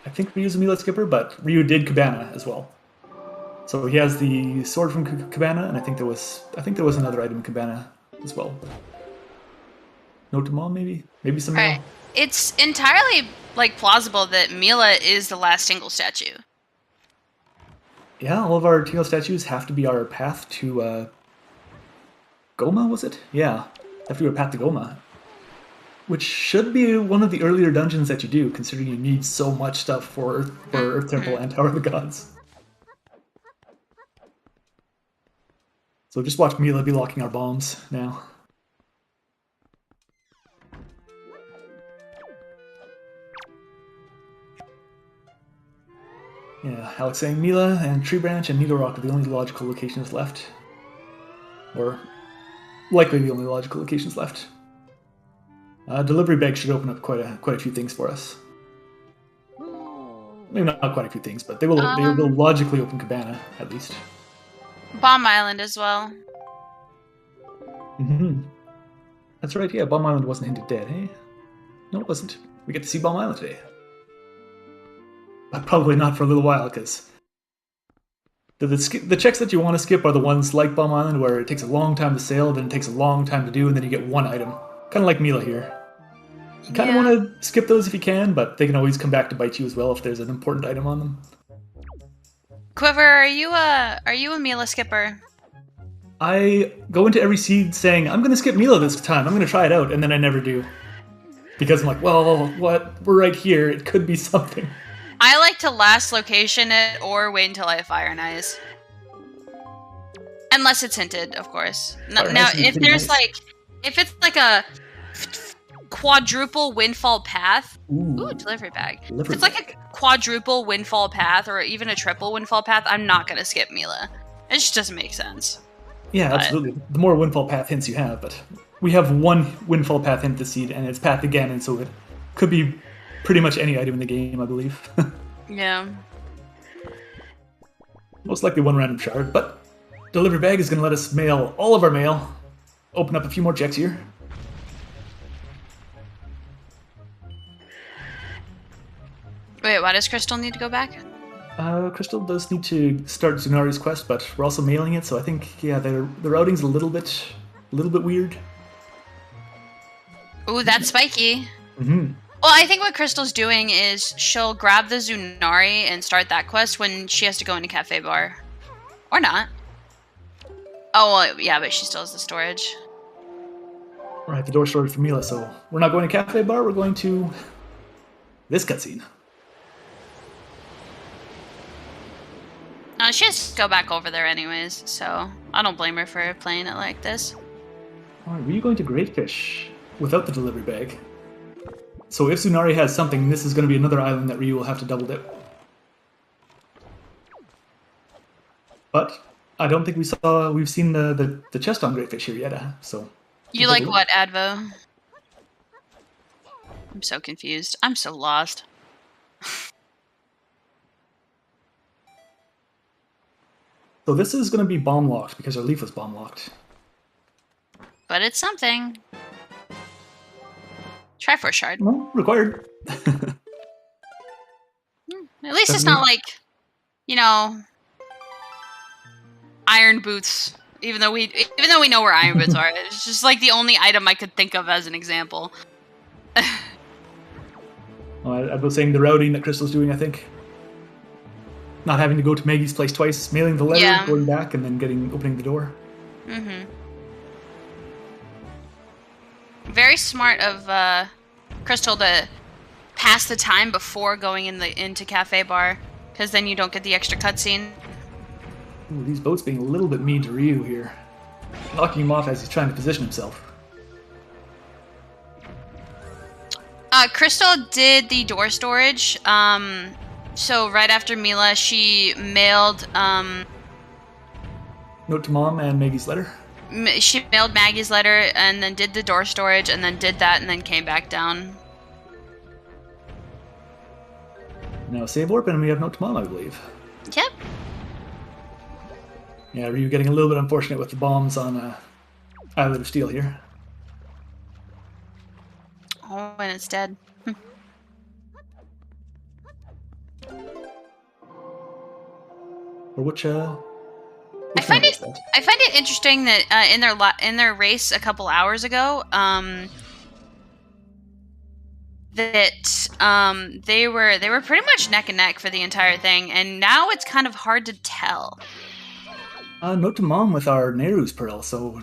I think Ryu's a Mila skipper, but Ryu did Cabana as well. So he has the sword from Cabana, and I think there was another item in Cabana as well. Note to Mom, maybe some. Right. It's entirely plausible that Mila is the last Tingle statue. Yeah, all of our Tingle statues have to be our path to Goma, was it? Yeah, have to be our path to Goma. Which should be one of the earlier dungeons that you do, considering you need so much stuff for Earth Temple and Tower of the Gods. So just watch Mila be locking our bombs now. Yeah, Alex saying Mila and Tree Branch and Needle Rock are the only logical locations left. Or likely the only logical locations left. Delivery Bag should open up quite a few things for us. Maybe not quite a few things, but they will logically open Cabana, at least. Bomb Island as well. Mm-hmm. That's right, yeah, Bomb Island wasn't hinted dead, eh? No, it wasn't. We get to see Bomb Island today. But probably not for a little while, because the checks that you want to skip are the ones like Bomb Island, where it takes a long time to sail, then it takes a long time to do, and then you get one item. Kind of like Mila here. You kind of want to skip those if you can, but they can always come back to bite you as well if there's an important item on them. Quiver, are you a Mila skipper? I go into every seed saying, I'm going to skip Mila this time, I'm going to try it out, and then I never do. Because I'm like, well, what? We're right here, it could be something. I like to last location it or wait until I have Fire and Ice. Unless it's hinted, of course. Now, if there's nice. If it's like a quadruple windfall path. Ooh, delivery bag. If it's like a quadruple windfall path or even a triple windfall path, I'm not going to skip Mila. It just doesn't make sense. Yeah, absolutely. The more windfall path hints you have, but we have one windfall path hint this seed, and it's path again, and so it could be pretty much any item in the game, I believe. Yeah. Most likely one random shard, but delivery bag is going to let us mail all of our mail. Open up a few more checks here. Wait, why does Crystal need to go back? Crystal does need to start Zunari's quest, but we're also mailing it, so I think, yeah, the routing's a little bit weird. Ooh, that's spiky. Mm-hmm. Well, I think what Crystal's doing is she'll grab the Zunari and start that quest when she has to go into Cafe Bar. Or not. Oh, well, yeah, but she still has the storage. Right, the door storage for Mila, so we're not going to Cafe Bar, we're going to this cutscene. She has to go back over there anyways, so I don't blame her for playing it like this. Alright, were you going to Greatfish without the delivery bag? So if Zunari has something, this is going to be another island that Ryu will have to double dip. But I don't think we've seen the chest on Greatfish here yet, so... You like what, Advo? I'm so confused. I'm so lost. So this is going to be bomb locked because our leaf was bomb locked. But it's something. Triforce shard. Well, required. At least it's not like, iron boots. Even though we know where iron boots are, it's just like the only item I could think of as an example. Well, I was saying the routing that Crystal's doing, I think. Not having to go to Maggie's place twice, mailing the letter, going back, and then opening the door. Mm-hmm. Very smart of Crystal to pass the time before going into Cafe Bar, because then you don't get the extra cutscene. Ooh, these boats being a little bit mean to Ryu here. Knocking him off as he's trying to position himself. Crystal did the door storage. So right after Mila, she mailed... Note to Mom and Maggie's letter. She mailed Maggie's letter and then did the door storage and then did that and then came back down. Now save warp and we have Note to Mom, I believe. Yep. Yeah, Ryu getting a little bit unfortunate with the bombs on Island of Steel here. Oh, and it's dead. Or which I find it interesting that in their race a couple hours ago, that they were pretty much neck and neck for the entire thing, and now it's kind of hard to tell. Note to Mom with our Nehru's Pearl, so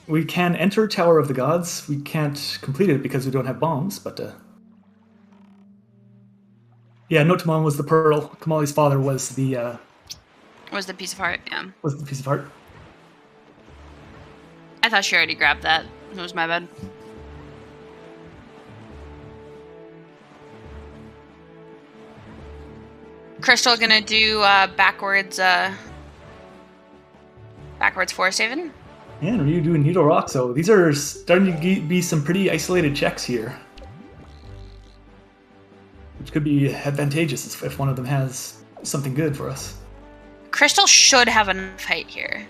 we can enter Tower of the Gods. We can't complete it because we don't have bombs, but yeah, Note to Mom was the pearl. Kamali's father was the piece of heart, yeah. Was the piece of heart. I thought she already grabbed that. It was my bad. Crystal gonna do backwards Forest Haven. Yeah, and Ryu doing Needle Rock, so these are starting to be some pretty isolated checks here. Which could be advantageous if one of them has something good for us. Crystal should have enough height here.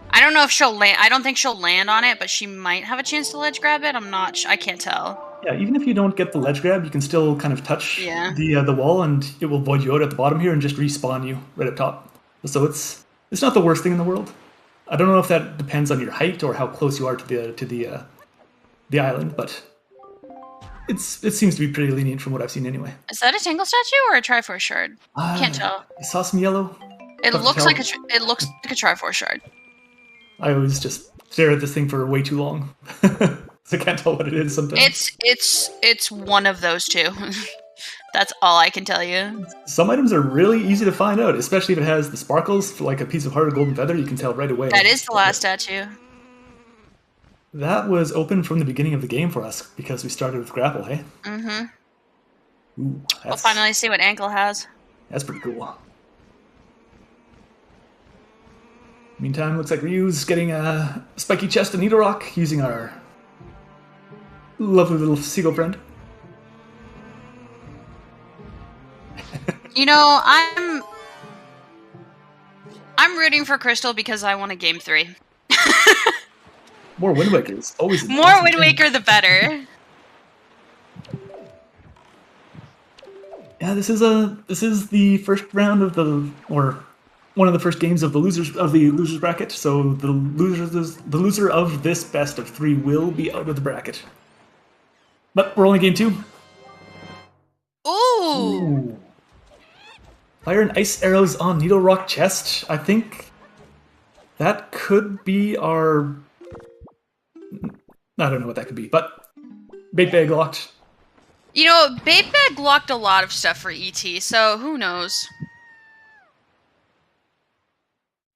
I don't know if she'll land. I don't think she'll land on it, but she might have a chance to ledge grab it. I'm not. I can't tell. Yeah, even if you don't get the ledge grab, you can still kind of touch the wall, and it will void you out at the bottom here and just respawn you right up top. So it's not the worst thing in the world. I don't know if that depends on your height or how close you are to the the island, but it seems to be pretty lenient from what I've seen anyway. Is that a Tangle statue or a Triforce shard? Can't tell. I saw some yellow. It looks like a Triforce shard. I always just stare at this thing for way too long. So I can't tell what it is sometimes. It's one of those two. That's all I can tell you. Some items are really easy to find out, especially if it has the sparkles, like a piece of heart or golden feather, you can tell right away. That is the last statue. That was open from the beginning of the game for us, because we started with Grapple, hey? Mm-hmm. Ooh, we'll finally see what Ankle has. That's pretty cool. Meantime, looks like Ryu's getting a spiky chest and needle rock using our lovely little seagull friend. You know, I'm rooting for Crystal because I want a game 3. More Wind Wakers, always. More Wind Waker, the better. Yeah, this is the first round of one of the first games of the losers bracket. So the loser of this best of 3 will be out of the bracket. But we're only game 2. Ooh. Fire and ice arrows on needle rock chest. I think that could be our. I don't know what that could be, but bait bag locked. You know, bait bag locked a lot of stuff for ET, so who knows?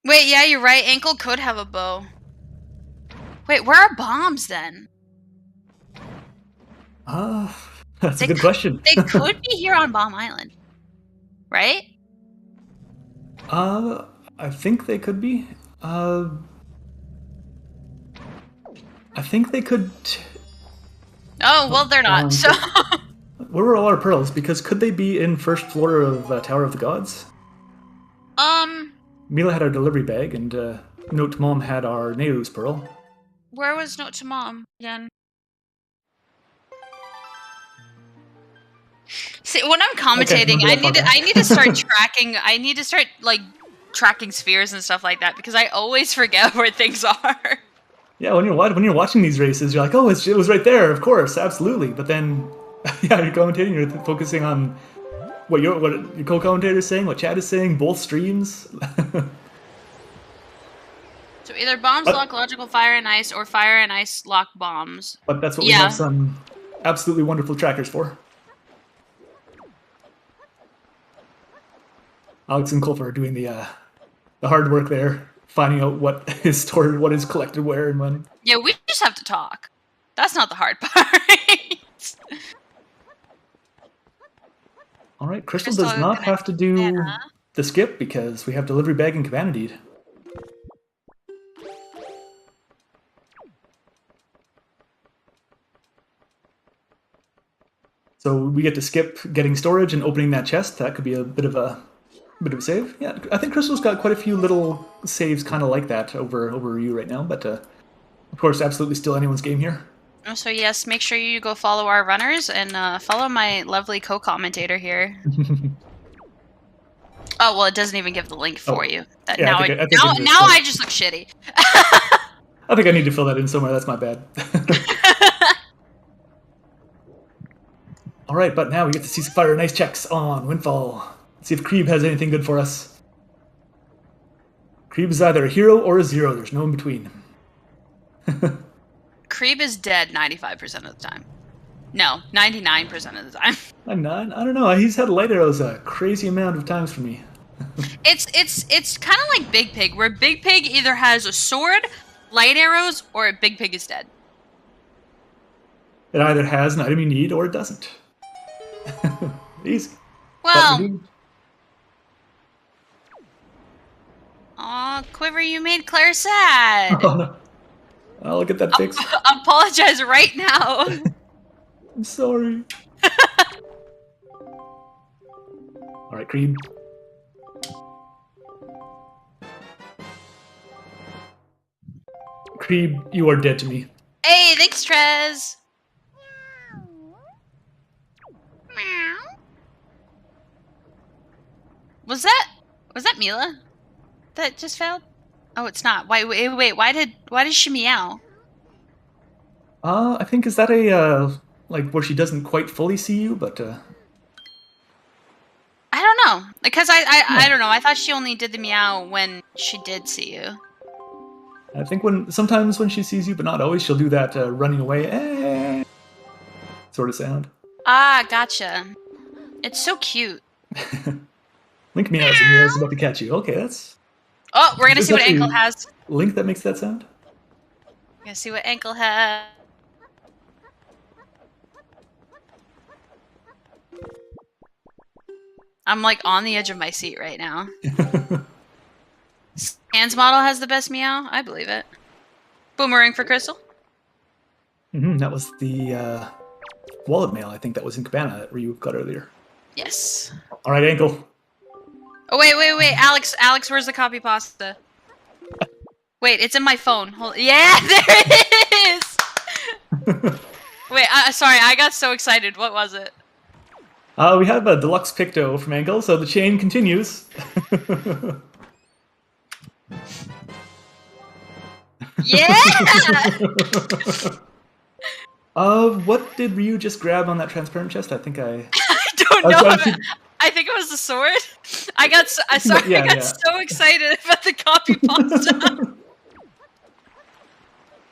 Wait, yeah, you're right. Ankle could have a bow. Wait, where are bombs then? That's a good question. They could be here on Bomb Island, right? I think they could be. I think they could. Oh, well, they're not, so. Where were all our pearls? Because could they be in first floor of Tower of the Gods? Mila had our delivery bag, and Note to Mom had our Nehru's pearl. Where was Note to Mom again? See, when I'm commentating, okay, I need to start tracking. I need to start like tracking spheres and stuff like that because I always forget where things are. Yeah, when you're watching these races, you're like, oh, it was right there, of course, absolutely. But then, yeah, you're commentating, you're focusing on what your co-commentator is saying, what Chad is saying, both streams. So either bombs lock logical fire and ice, or fire and ice lock bombs. But that's what we have some absolutely wonderful trackers for. Alex and Kulfer are doing the hard work there, finding out what is stored, what is collected where and when. Yeah, we just have to talk. That's not the hard part. All right, Crystal does not have to do the skip because we have delivery bag and Cabana Deed. So we get to skip getting storage and opening that chest. That could be a bit of a save. Yeah, I think Crystal's got quite a few little saves kind of like that over Ryu right now. But of course, absolutely still anyone's game here. So yes, make sure you go follow our runners and follow my lovely co-commentator here. Oh, well, it doesn't even give the link for you. Now I just look shitty. I think I need to fill that in somewhere. That's my bad. All right, but now we get to see some fire and ice checks on Windfall. Let's see if Kreeb has anything good for us. Kreeb is either a hero or a zero. There's no in between. Kreeb is dead 95% of the time. No, 99% of the time. I don't know. He's had light arrows a crazy amount of times for me. It's kind of like Big Pig, where Big Pig either has a sword, light arrows, or Big Pig is dead. It either has an item you need or it doesn't. Easy. Well. Aw, Quiver, you made Claire sad. Oh, no. I'll get that fixed. Apologize right now. I'm sorry. All right, Kreeb. Kreeb, you are dead to me. Hey, thanks, Trez. Was that Mila that just failed? Oh, it's not. Wait. Why did she meow? I think, is that a, like, where she doesn't quite fully see you, but... I don't know. Because I don't know. I thought she only did the meow when she did see you. I think sometimes when she sees you, but not always, she'll do that running away sort of sound. Ah, gotcha. It's so cute. Link meows and meows about to catch you. Okay, that's... Oh, we're gonna see what Ankle has. Link that makes that sound? We're gonna see what Ankle has. I'm like on the edge of my seat right now. Hans model has the best meow. I believe it. Boomerang for Crystal. That was the wallet mail. I think that was in Cabana that Ryu got earlier. Yes. All right, Ankle. Oh wait, Alex, where's the copy pasta? Wait, it's in my phone. Yeah, there it is. Wait, sorry, I got so excited. What was it? We have a deluxe Picto from Ankle, so the chain continues. Yeah! What did Ryu just grab on that transparent chest? I think I don't know. I think it was the sword. I got so excited about the copy pasta.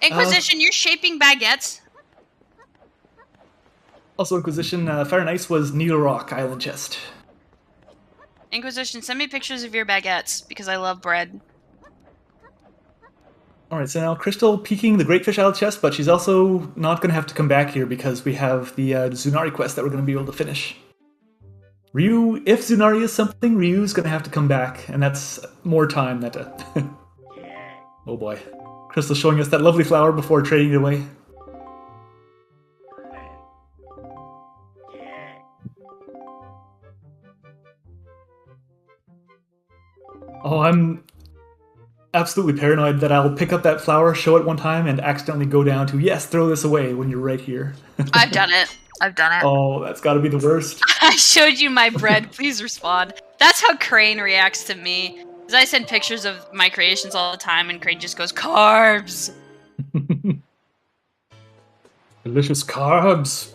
Inquisition, you're shaping baguettes. Also, Inquisition, Fire and Ice was Needle Rock Island chest. Inquisition, send me pictures of your baguettes, because I love bread. Alright, so now Crystal peeking the Great Fish Isle chest, but she's also not going to have to come back here because we have the Zunari quest that we're going to be able to finish. Ryu, if Zunari is something, Ryu's going to have to come back, and that's more time that... Oh boy. Crystal showing us that lovely flower before trading it away. Oh, I'm absolutely paranoid that I'll pick up that flower, show it one time, and accidentally go down to, yes, throw this away when you're right here. I've done it. Oh, that's gotta be the worst. I showed you my bread. Please respond. That's how Crane reacts to me. Because I send pictures of my creations all the time, and Crane just goes, carbs. Delicious carbs.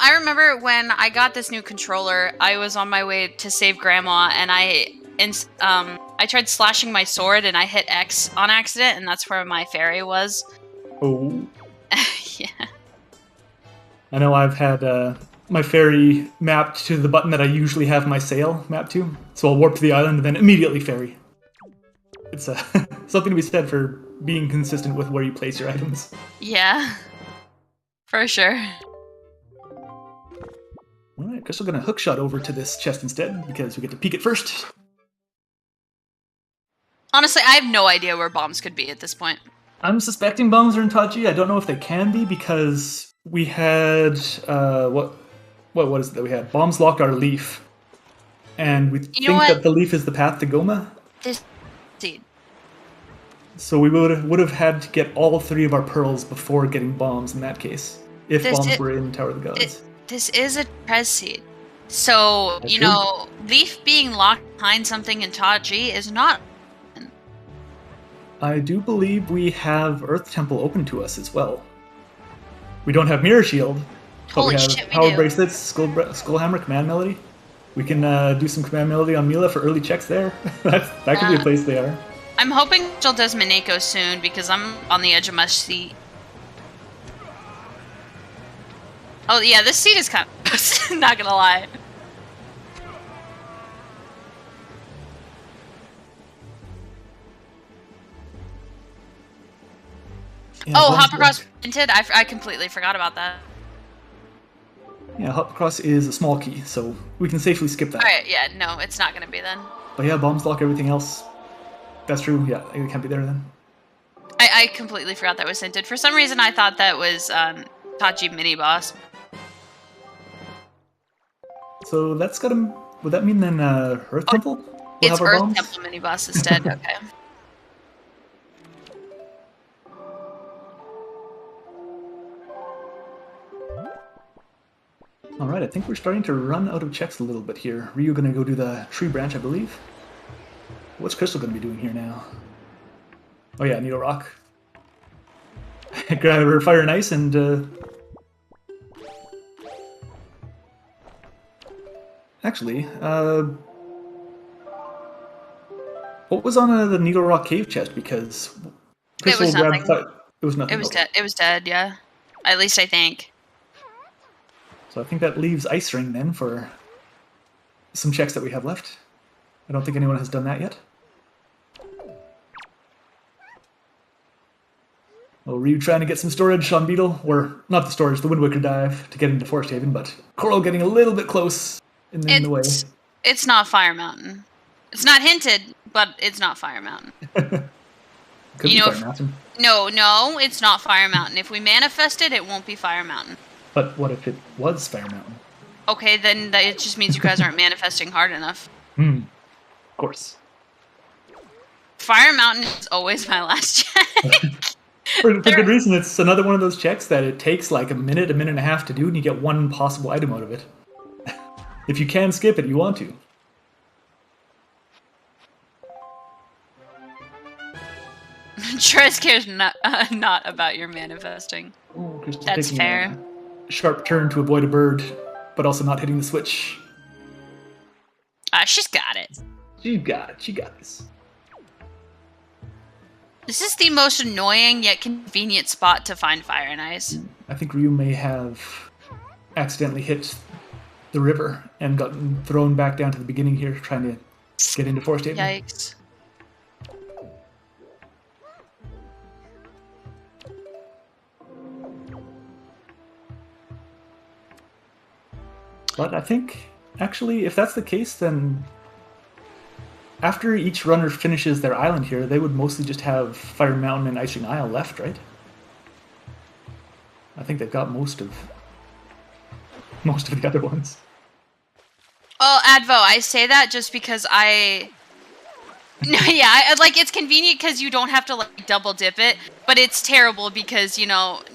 I remember when I got this new controller, I was on my way to save Grandma, and I tried slashing my sword, and I hit X on accident, and that's where my fairy was. Oh. Yeah. I know I've had my fairy mapped to the button that I usually have my sail mapped to, so I'll warp to the island and then immediately fairy. It's something to be said for being consistent with where you place your items. Yeah. For sure. Alright, Crystal gonna hookshot over to this chest instead, because we get to peek it first. Honestly, I have no idea where bombs could be at this point. I'm suspecting bombs are in Tachi. I don't know if they can be, because we had, what is it that we had? Bombs locked our leaf. And we think that the leaf is the path to Goma. This seed. So we would have had to get all 3 of our pearls before getting bombs in that case, if bombs were in Tower of the Gods. This is a Trez seed. So, that's you know, leaf being locked behind something in Taji is not... I do believe we have Earth Temple open to us as well. We don't have Mirror Shield, but we have Power Bracelets, Skull Hammer, Command Melody. We can do some Command Melody on Mila for early checks there. that could be a place they are. I'm hoping she'll does Mineko soon, because I'm on the edge of my seat. Oh yeah, this seat is kind of... not gonna lie. Yeah, oh, Hoppercross printed? I completely forgot about that. Yeah, Hoppercross is a small key, so we can safely skip that. Alright, yeah, no, it's not gonna be then. But yeah, bombs lock everything else. That's true, yeah, it can't be there then. I completely forgot that was hinted. For some reason, I thought that was Tachi mini-boss. So that's gotta... Would that mean then Earth Temple? We'll it's Earth Temple mini-boss instead, okay. Alright, I think we're starting to run out of checks a little bit here. Ryu gonna go do the tree branch, I believe. What's Crystal gonna be doing here now? Oh yeah, Needle Rock. grab her fire and ice and... Actually, what was on the Needle Rock Cave chest? Because Crystal it was nothing. It was nothing. It was dead. It was dead. Yeah, at least I think. So I think that leaves Ice Ring then for some checks that we have left. I don't think anyone has done that yet. Well, Ryu trying to get some storage on Beetle, or not the storage, the Wind Waker dive to get into Forest Haven, but Coral getting a little bit close in the way. It's not Fire Mountain. It's not hinted, but it's not Fire Mountain. Could be Fire Mountain. No, it's not Fire Mountain. If we manifest it, it won't be Fire Mountain. But what if it was Fire Mountain? Okay, then it just means you guys aren't manifesting hard enough. Of course. Fire Mountain is always my last check. For good reason. It's another one of those checks that it takes like a minute and a half to do, and you get one possible item out of it. If you can skip it, you want to. Tres cares not about your manifesting. Ooh, that's fair. A sharp turn to avoid a bird, but also not hitting the switch. She's got it. She got it. She got this. This is the most annoying yet convenient spot to find fire and ice. I think Ryu may have accidentally hit the river and gotten thrown back down to the beginning here, trying to get into Forest Haven. Yikes. But I think, actually, if that's the case, then after each runner finishes their island here, they would mostly just have Fire Mountain and Icing Isle left, right? I think they've got most of the other ones. Oh, Advo, I say that just because it's convenient because you don't have to like double dip it, but it's terrible because,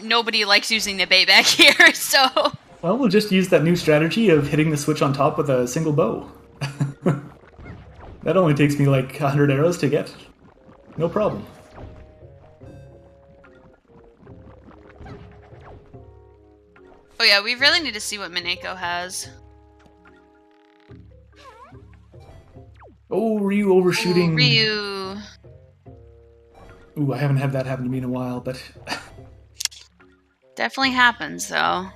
nobody likes using the bait back here, so... Well, we'll just use that new strategy of hitting the switch on top with a single bow. That only takes me like 100 arrows to get. No problem. Oh yeah, we really need to see what Mineko has. Oh, Ryu overshooting. Ooh, Ryu. Ooh, I haven't had that happen to me in a while, but... Definitely happens, though.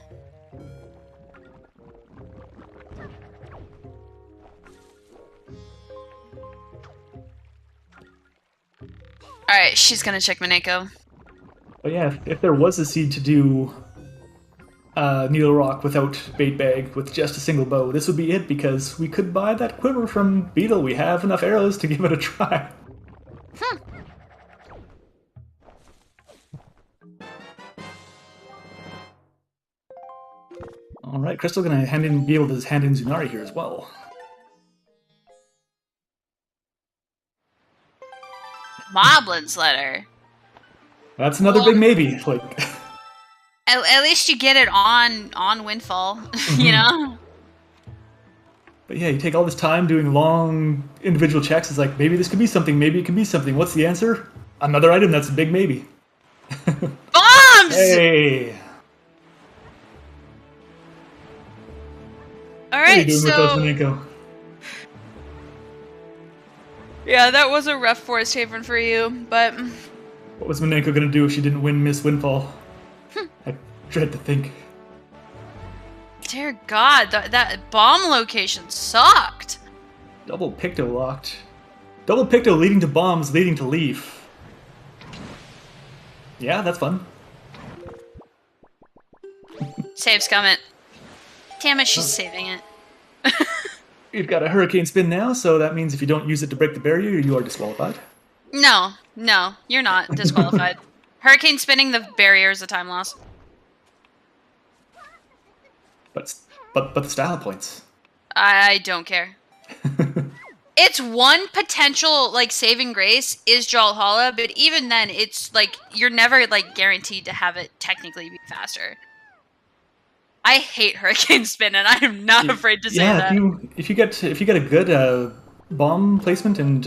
Alright, she's gonna check Mineko. But yeah, if there was a seed to do Needle Rock without bait bag, with just a single bow, this would be it, because we could buy that quiver from Beetle. We have enough arrows to give it a try. Alright, Crystal gonna be able to hand in Zunari here as well. Moblin's letter. That's another big maybe. Like, at least you get it on Windfall, you know. But yeah, you take all this time doing long individual checks. It's like, maybe this could be something. Maybe it could be something. What's the answer? Another item that's a big maybe. Bombs! Hey. All right, what are you doing with those, Mineko? Yeah, that was a rough Forest Haven for you, but... What was Mineko going to do if she didn't win Miss Windfall? I dread to think. Dear God, that bomb location sucked. Double Picto locked. Double Picto leading to bombs, leading to Leaf. Yeah, that's fun. Save Scummit. Damn it, she's saving it. You've got a Hurricane Spin now, so that means if you don't use it to break the barrier, you are disqualified. No, you're not disqualified. Hurricane spinning the barrier is a time loss. But the style points. I don't care. It's one potential saving grace is Brawlhalla, but even then, it's you're never guaranteed to have it technically be faster. I hate Hurricane Spin, and I am not afraid to say that. If you get a good bomb placement and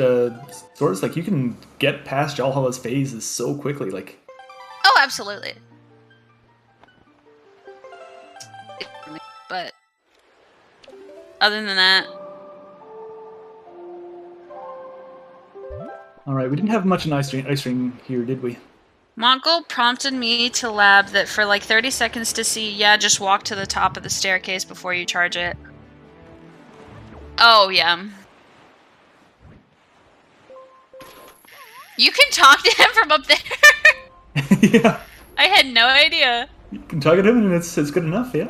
swords, you can get past Brawlhalla's phases so quickly. Oh, absolutely. But other than that... Alright, we didn't have much in ice ring here, did we? Mongol prompted me to lab that for like 30 seconds to see, yeah, just walk to the top of the staircase before you charge it. Oh, yeah. You can talk to him from up there? Yeah. I had no idea. You can target him and it's good enough, yeah.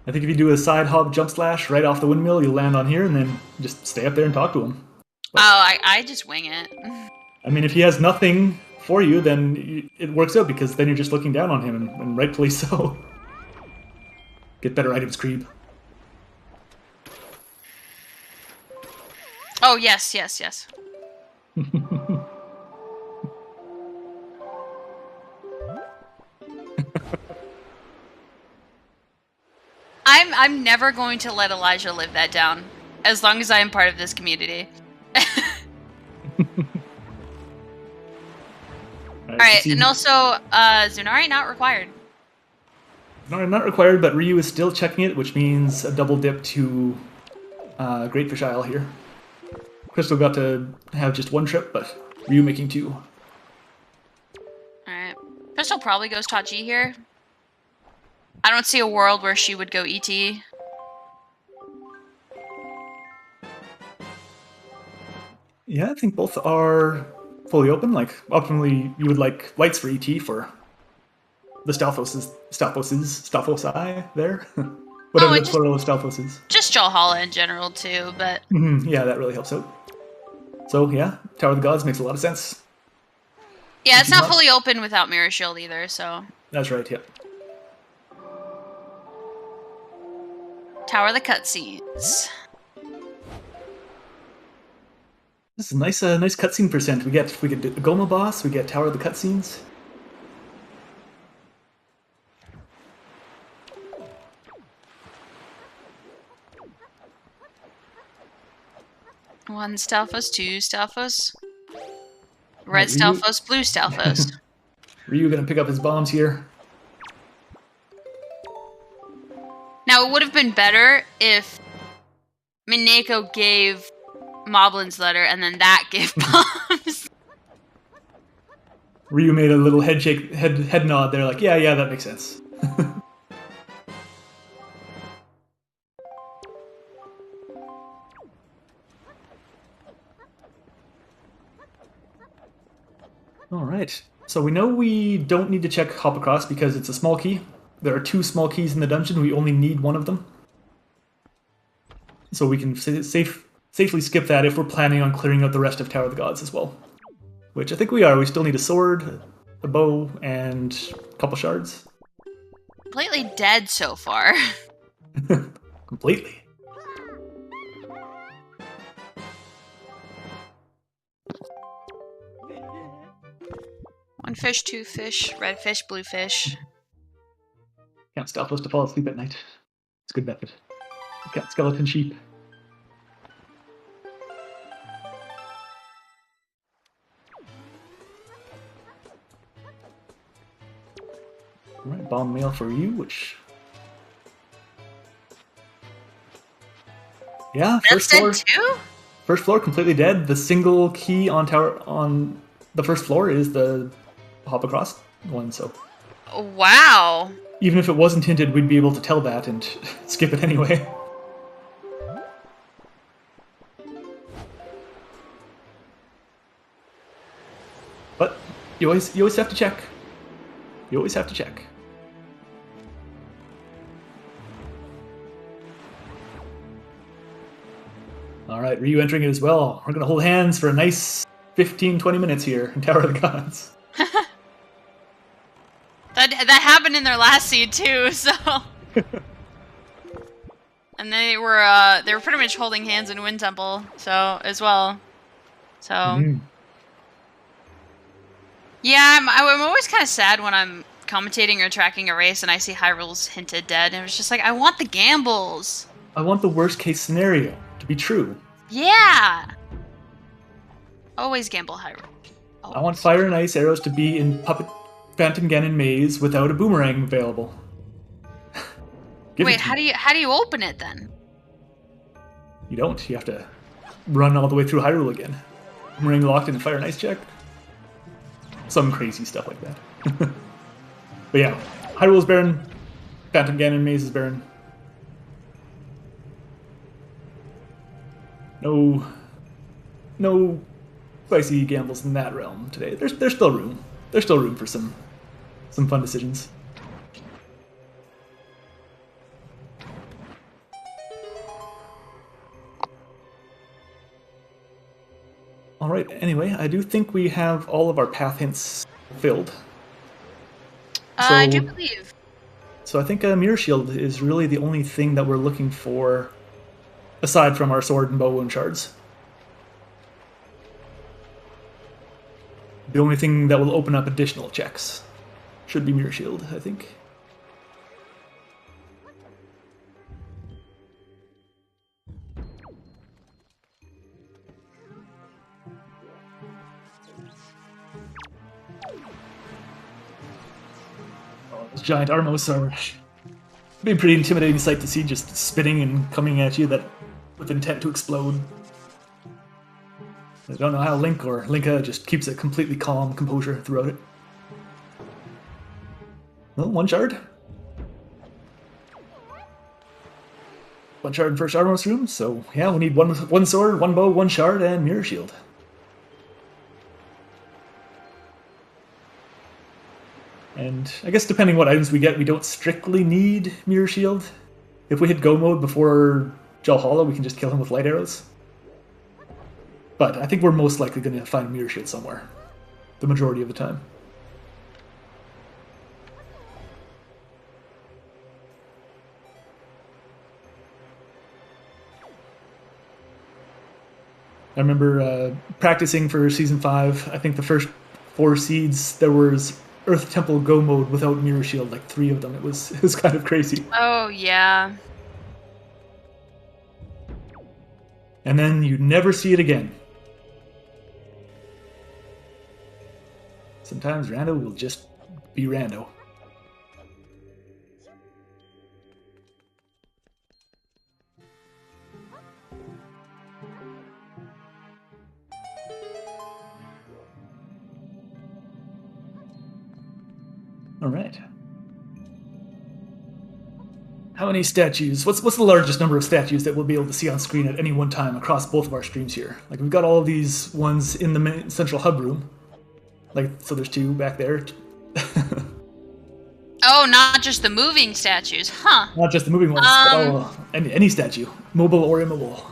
I think if you do a side hop jump slash right off the windmill, you'll land on here and then just stay up there and talk to him. But, I just wing it. I mean, if he has nothing for you, then it works out because then you're just looking down on him, and rightfully so. Get better items creep. Oh, yes, yes, yes. I'm never going to let Elijah live that down, as long as I am part of this community. Alright, and also, Zunari not required. No, not required, but Ryu is still checking it, which means a double dip to Great Fish Isle here. Crystal got to have just one trip, but Ryu making 2. Alright. Crystal probably goes Tachi here. I don't see a world where she would go ET. Yeah, I think both are fully open. Like, optimally, you would like lights for ET for the Stalfosi there. Whatever the plural of Stalfos. Just Jolhalla in general, too, but... Yeah, that really helps out. So, yeah, Tower of the Gods makes a lot of sense. Yeah, it's not fully open without Mirror Shield either, so... That's right, yeah. Tower of the Cutscenes. This is a nice cutscene percent. We get the Goma boss, we get Tower of the Cutscenes. One Stalfos, 2 Stalfos. Red Stalfos, blue Stalfos. Ryu gonna pick up his bombs here. Now, it would have been better if Mineko gave Moblin's letter and then that gave bombs. Ryu made a little head nod there, like, yeah, that makes sense. Alright, so we know we don't need to check Hop Across because it's a small key. There are 2 small keys in the dungeon, we only need one of them. So we can safely skip that if we're planning on clearing out the rest of Tower of the Gods as well. Which I think we are. We still need a sword, a bow, and a couple shards. Completely dead so far. Completely. One fish, 2 fish, red fish, blue fish. Can't stop us to fall asleep at night. It's a good method. Got skeleton sheep. Alright, bomb mail for you, which... Yeah, first floor. That's dead too? First floor, completely dead. The single key on the first floor is the hop across one, so... Wow. Even if it wasn't hinted, we'd be able to tell that and skip it anyway. But you always have to check. You always have to check. Alright, Ryu entering it as well. We're going to hold hands for a nice 15-20 minutes here in Tower of the Gods. That happened in their last seed too, so... And they were pretty much holding hands in Wind Temple, so, as well. So... Mm-hmm. Yeah, I'm always kind of sad when I'm commentating or tracking a race and I see Hyrule's hinted dead, and it's just like, I want the gambles! I want the worst case scenario to be true. Yeah! Always gamble Hyrule. Always. I want fire and ice arrows to be in Phantom Ganon maze without a boomerang available. Wait, how do you open it then? You don't. You have to run all the way through Hyrule again. Boomerang locked in a Fire and Ice check. Some crazy stuff like that. But yeah, Hyrule's barren. Phantom Ganon maze is barren. No spicy gambles in that realm today. There's still room. There's still room for some fun decisions. All right. Anyway, I do think we have all of our path hints filled. I do believe. So I think a Mirror Shield is really the only thing that we're looking for, aside from our sword and bow and shards. The only thing that will open up additional checks should be Mirror Shield, I think. Oh, those giant Armos are be a pretty intimidating sight to see, just spinning and coming at you with intent to explode. I don't know how Link or Linka just keeps a completely calm composure throughout it. Well, one shard. One shard in first Armos room, so yeah, we need one sword, one bow, one shard, and Mirror Shield. And I guess depending what items we get, we don't strictly need Mirror Shield. If we hit Go mode before Jalhalla, we can just kill him with light arrows. But I think we're most likely going to find Mirror Shield somewhere, the majority of the time. I remember practicing for Season 5, I think the first 4 seeds, there was Earth Temple Go mode without Mirror Shield, like 3 of them. It was kind of crazy. Oh, yeah. And then you never see it again. Sometimes Rando will just be Rando. All right. How many statues? What's the largest number of statues that we'll be able to see on screen at any one time across both of our streams here? Like, we've got all of these ones in the central hub room. Like, so there's 2 back there. Oh, not just the moving statues, huh? Not just the moving ones, but any statue, mobile or immobile.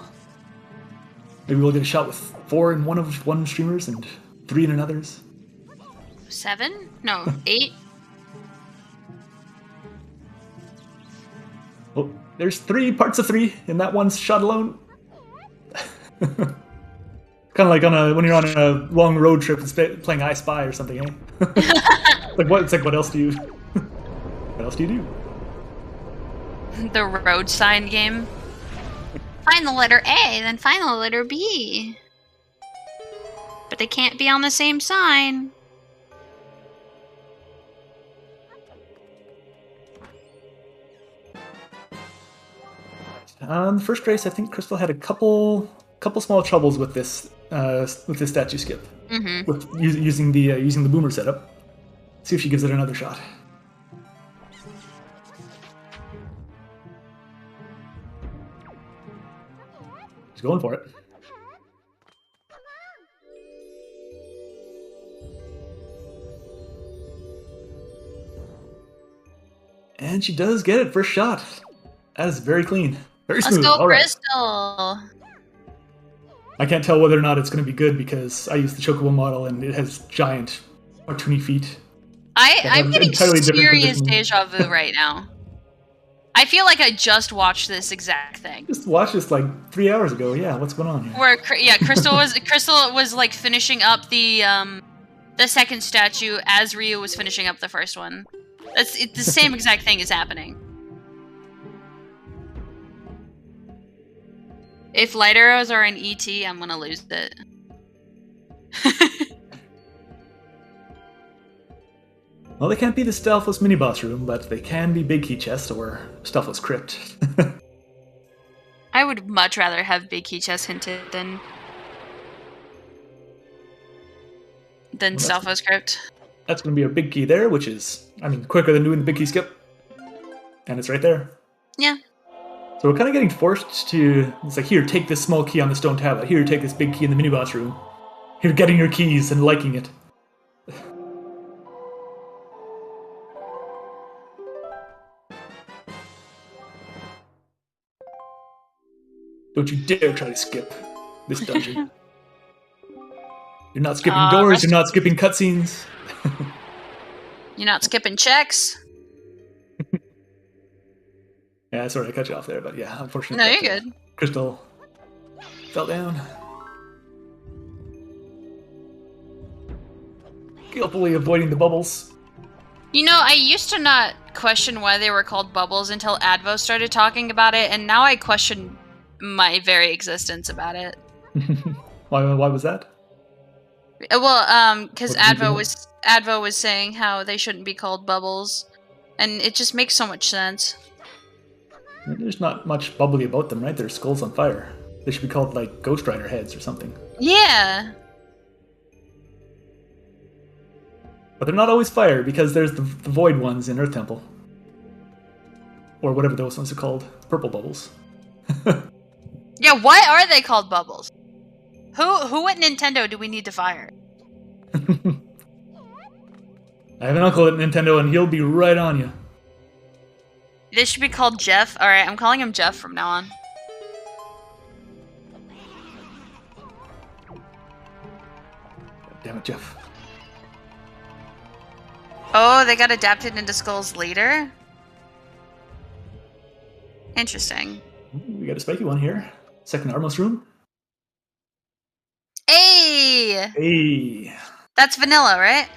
Maybe we'll get a shot with 4 in one streamers and 3 in another's. 7? No, 8. Oh, there's 3 parts of 3 in that one shot alone. Kind of like when you're on a long road trip and playing I Spy or something, eh? It's like what else do you do? The road sign game. Find the letter A, then find the letter B. But they can't be on the same sign. The first race, I think Crystal had a couple small troubles with this statue skip. Mm-hmm. With using the boomer setup. See if she gives it another shot. She's going for it. And she does get it first shot. That is very clean. Very smooth. Let's go, All right. Crystal. I can't tell whether or not it's going to be good because I use the Chocobo model and it has giant cartoony feet. I'm getting serious deja vu right now. I feel like I just watched this exact thing. Just watched this like 3 hours ago. Yeah, what's going on here? Where Crystal was like finishing up the second statue as Ryu was finishing up the first one. It's the same exact thing is happening. If light arrows are an ET, I'm gonna lose it. Well, they can't be the stealthless mini-boss room, but they can be big key chest or stealthless crypt. I would much rather have big key chest hinted than stealthless crypt. That's going to be a big key there, which is, I mean, quicker than doing the big key skip. And it's right there. Yeah. So we're kind of getting forced to, it's like, here, take this small key on the stone tablet. Here, take this big key in the mini-boss room. Here, getting your keys and liking it. Don't you dare try to skip this dungeon. You're not skipping doors, you're not skipping cutscenes. You're not skipping checks. Yeah, sorry I cut you off there, but yeah, unfortunately. No, you're good. Crystal fell down. Skillfully avoiding the bubbles. You know, I used to not question why they were called bubbles until Advo started talking about it, and now I question my very existence about it. Why was that? Well, because Advo was saying how they shouldn't be called bubbles, and it just makes so much sense. There's not much bubbly about them, right? They're skulls on fire. They should be called, like, Ghost Rider heads or something. Yeah. But they're not always fire, because there's the void ones in Earth Temple. Or whatever those ones are called. Purple bubbles. Yeah, why are they called bubbles? Who at Nintendo do we need to fire? I have an uncle at Nintendo, and he'll be right on you. They should be called Jeff. Alright, I'm calling him Jeff from now on. Damn it, Jeff. Oh, they got adapted into skulls later? Interesting. We got a spiky one here. Second Armos room. Hey! Hey! That's vanilla, right?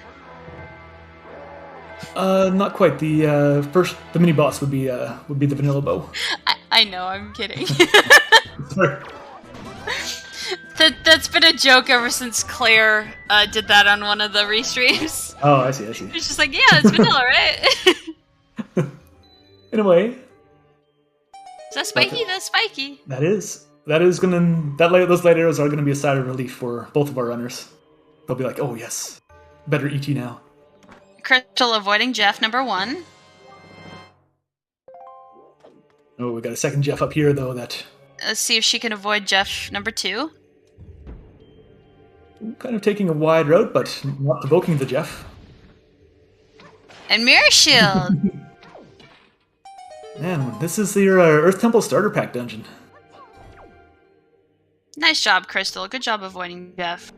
Not quite. The mini boss would be the vanilla bow. I know, I'm kidding. Sorry. That's been a joke ever since Claire did that on one of the restreams. Oh, I see. It's just like, yeah, it's vanilla, right? In a way. Is that spiky? That's spiky. That is gonna. Those light arrows are gonna be a sigh of relief for both of our runners. They'll be like, oh yes, better ET now. Crystal avoiding Jeff, number 1. Oh, we got a second Jeff up here though. That. Let's see if she can avoid Jeff, number 2. Kind of taking a wide route, but not provoking the Jeff. And Mirror Shield. Man, this is your Earth Temple Starter Pack dungeon. Nice job, Crystal. Good job avoiding Jeff.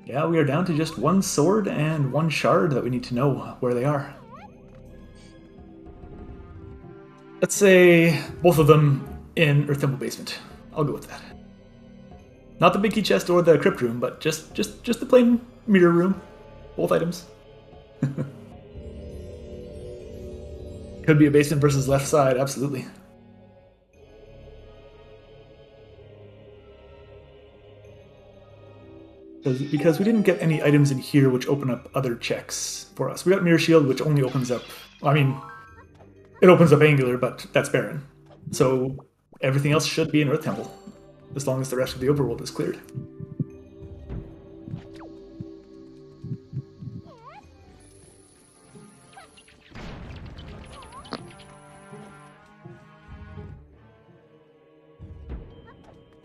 Yeah, we are down to just one sword and one shard that we need to know where they are. Let's say both of them in Earth Temple Basement. I'll go with that. Not the big key chest or the crypt room, but just the plain mirror room. Both items. Could be a basement versus left side, absolutely. Because we didn't get any items in here which open up other checks for us. We got Mirror Shield, which only opens up... I mean, it opens up Angular, but that's barren. So everything else should be in Earth Temple, as long as the rest of the overworld is cleared.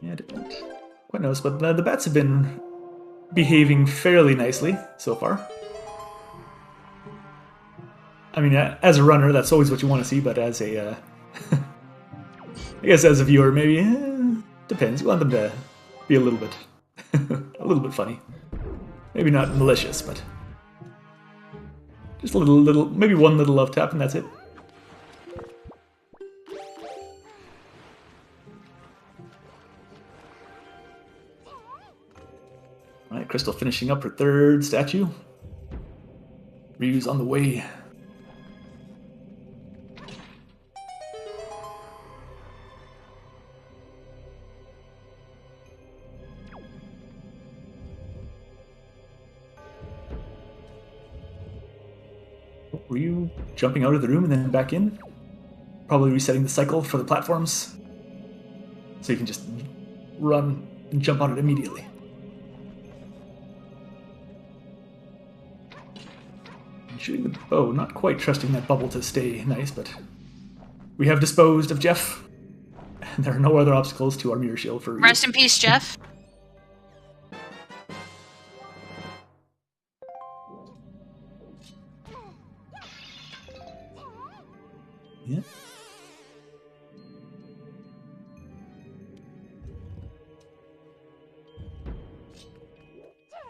Yeah, I didn't quite notice, but the bats have been behaving fairly nicely so far. I mean, as a runner, that's always what you want to see, but as a... I guess as a viewer, maybe... depends. You want them to be a little bit... a little bit funny. Maybe not malicious, but... just a little... maybe one little love tap, and that's it. Alright, Crystal finishing up her third statue. Ryu's on the way. Were you jumping out of the room and then back in? Probably resetting the cycle for the platforms. So you can just run and jump on it immediately. Shooting the bow, not quite trusting that bubble to stay nice, but we have disposed of Jeff. And there are no other obstacles to our mirror shield for Ryu. Rest in peace, Jeff. Yeah.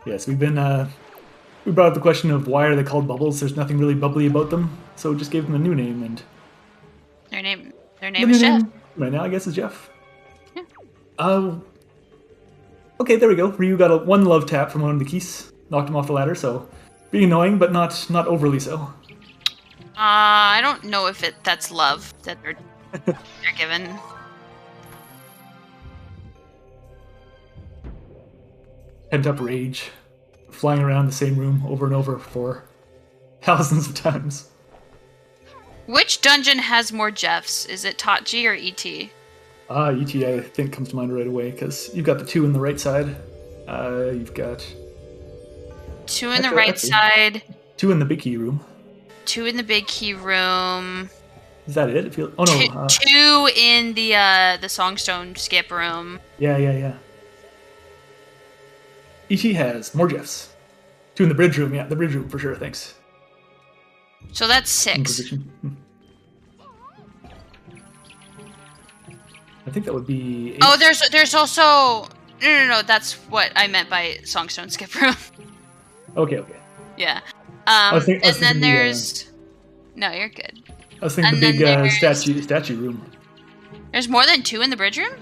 Yes, we've been we brought up the question of why are they called bubbles. There's nothing really bubbly about them, so just gave them a new name, and their name is Jeff. Right now, I guess, is Jeff. Yeah. Okay, there we go. Ryu got a one love tap from one of the keys, knocked him off the ladder. So, being annoying, but not overly so. I don't know if that's love that they're given. Pent up rage, flying around the same room over and over for thousands of times. Which dungeon has more Jeffs? Is it Tachi or ET? ET, I think, comes to mind right away, because you've got the two on the right side. You've got... Two in the right side. Two in the big key room. Two in the big key room. Is that it? Two in the Songstone skip room. Yeah. ET has more Jeffs. Two in the bridge room, yeah, the bridge room for sure, thanks. So that's 6. I think that would be 8. Oh, there's also... No, that's what I meant by Songstone skip room. Okay. Yeah. And then there's... No, you're good. I was thinking the big statue room. There's more than 2 in the bridge room?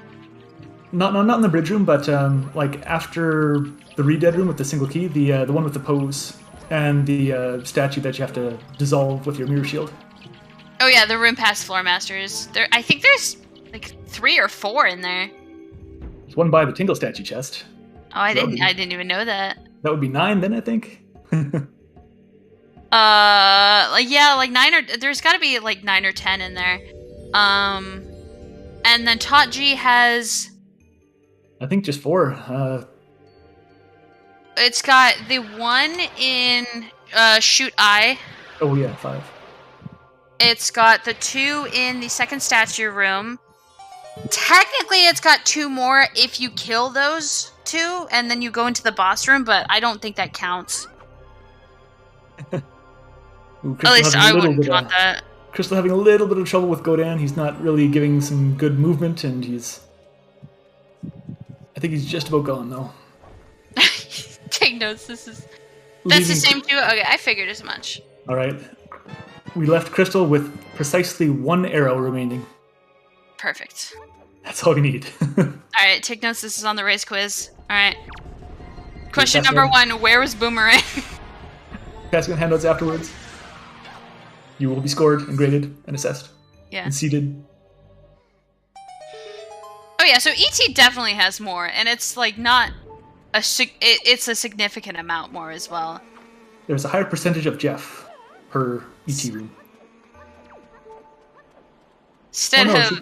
Not in the bridge room, but like after the Redead room with the single key, the one with the pose, and the statue that you have to dissolve with your mirror shield. Oh yeah, the room past Floor Masters. I think there's like 3 or 4 in there. There's one by the Tingle statue chest. Oh, I didn't even know that. That would be 9 then, I think. Like 9 or there's got to be like 9 or 10 in there. And then Tachi has... I think just 4. It's got the one in Shoot Eye. Oh yeah, 5. It's got the 2 in the second statue room. Technically, it's got 2 more if you kill those 2, and then you go into the boss room, but I don't think that counts. Ooh, at least I wouldn't count that. Crystal having a little bit of trouble with Godan. He's not really giving some good movement, and I think he's just about gone, though. Take notes, that's the same too? Okay, I figured as much. Alright. We left Crystal with precisely 1 arrow remaining. Perfect. That's all we need. Alright, take notes, this is on the race quiz. Alright. Question number 1, where was Boomerang? Passing on handouts afterwards. You will be scored and graded and assessed. Yeah. And seated. Oh yeah, so ET definitely has more, and it's like not it's a significant amount more as well. There's a higher percentage of Jeff per ET room. Instead of...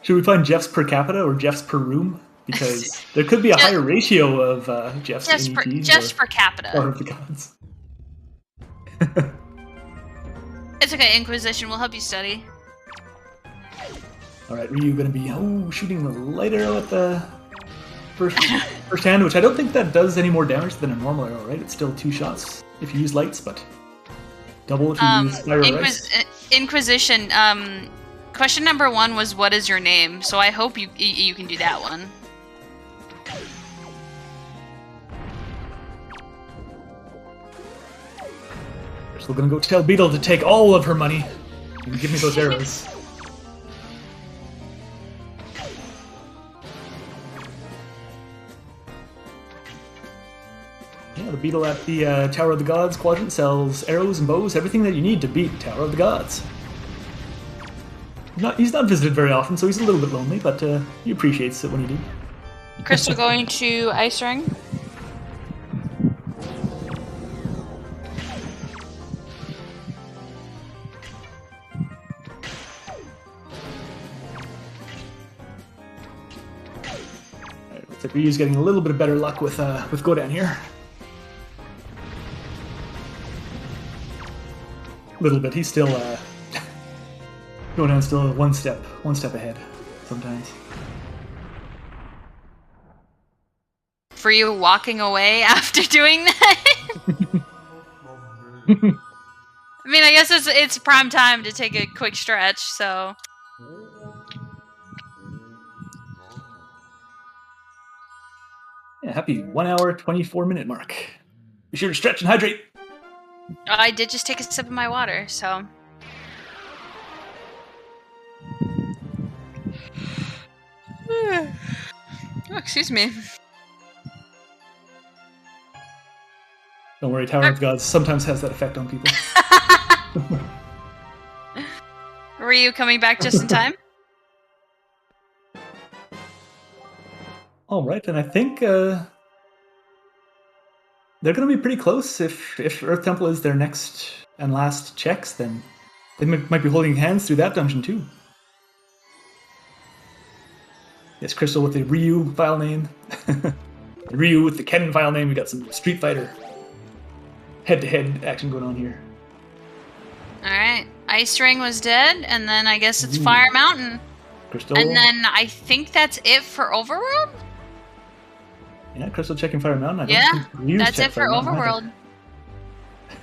Should we find Jeffs per capita or Jeffs per room? Because there could be a higher ratio of Jeffs in ET. Jeffs per capita. Or of the gods. It's okay, Inquisition will help you study. Alright, Ryu gonna be shooting the light arrow at the first hand, which I don't think that does any more damage than a normal arrow, right? It's still 2 shots if you use lights, but double if you use fire Inquisition, question number 1 was what is your name? So I hope you can do that one. We're gonna go tell Beetle to take all of her money and give me those arrows. Yeah, the Beetle at the Tower of the Gods quadrant sells arrows and bows, everything that you need to beat Tower of the Gods. He's not visited very often, so he's a little bit lonely, but he appreciates it when you do. Crystal going to Ice Ring. Looks like Ryu's getting a little bit of better luck with Godan here. A little bit. He's still Godan's still one step ahead sometimes. For you walking away after doing that? I mean, I guess it's prime time to take a quick stretch, so... Yeah, happy 1 hour, 24-minute mark. Be sure to stretch and hydrate. I did just take a sip of my water, so... Oh, excuse me. Don't worry, Tower of Gods sometimes has that effect on people. Were you coming back just in time? All right, and I think they're going to be pretty close. If Earth Temple is their next and last checks, then they might be holding hands through that dungeon too. Yes, Crystal with the Ryu file name. Ryu with the Ken file name. We got some Street Fighter head-to-head action going on here. Alright, Ice Ring was dead, and then I guess it's Fire Mountain. Crystal. And then I think that's it for Overworld? Yeah, Crystal checking Fire Mountain. That's it for Overworld.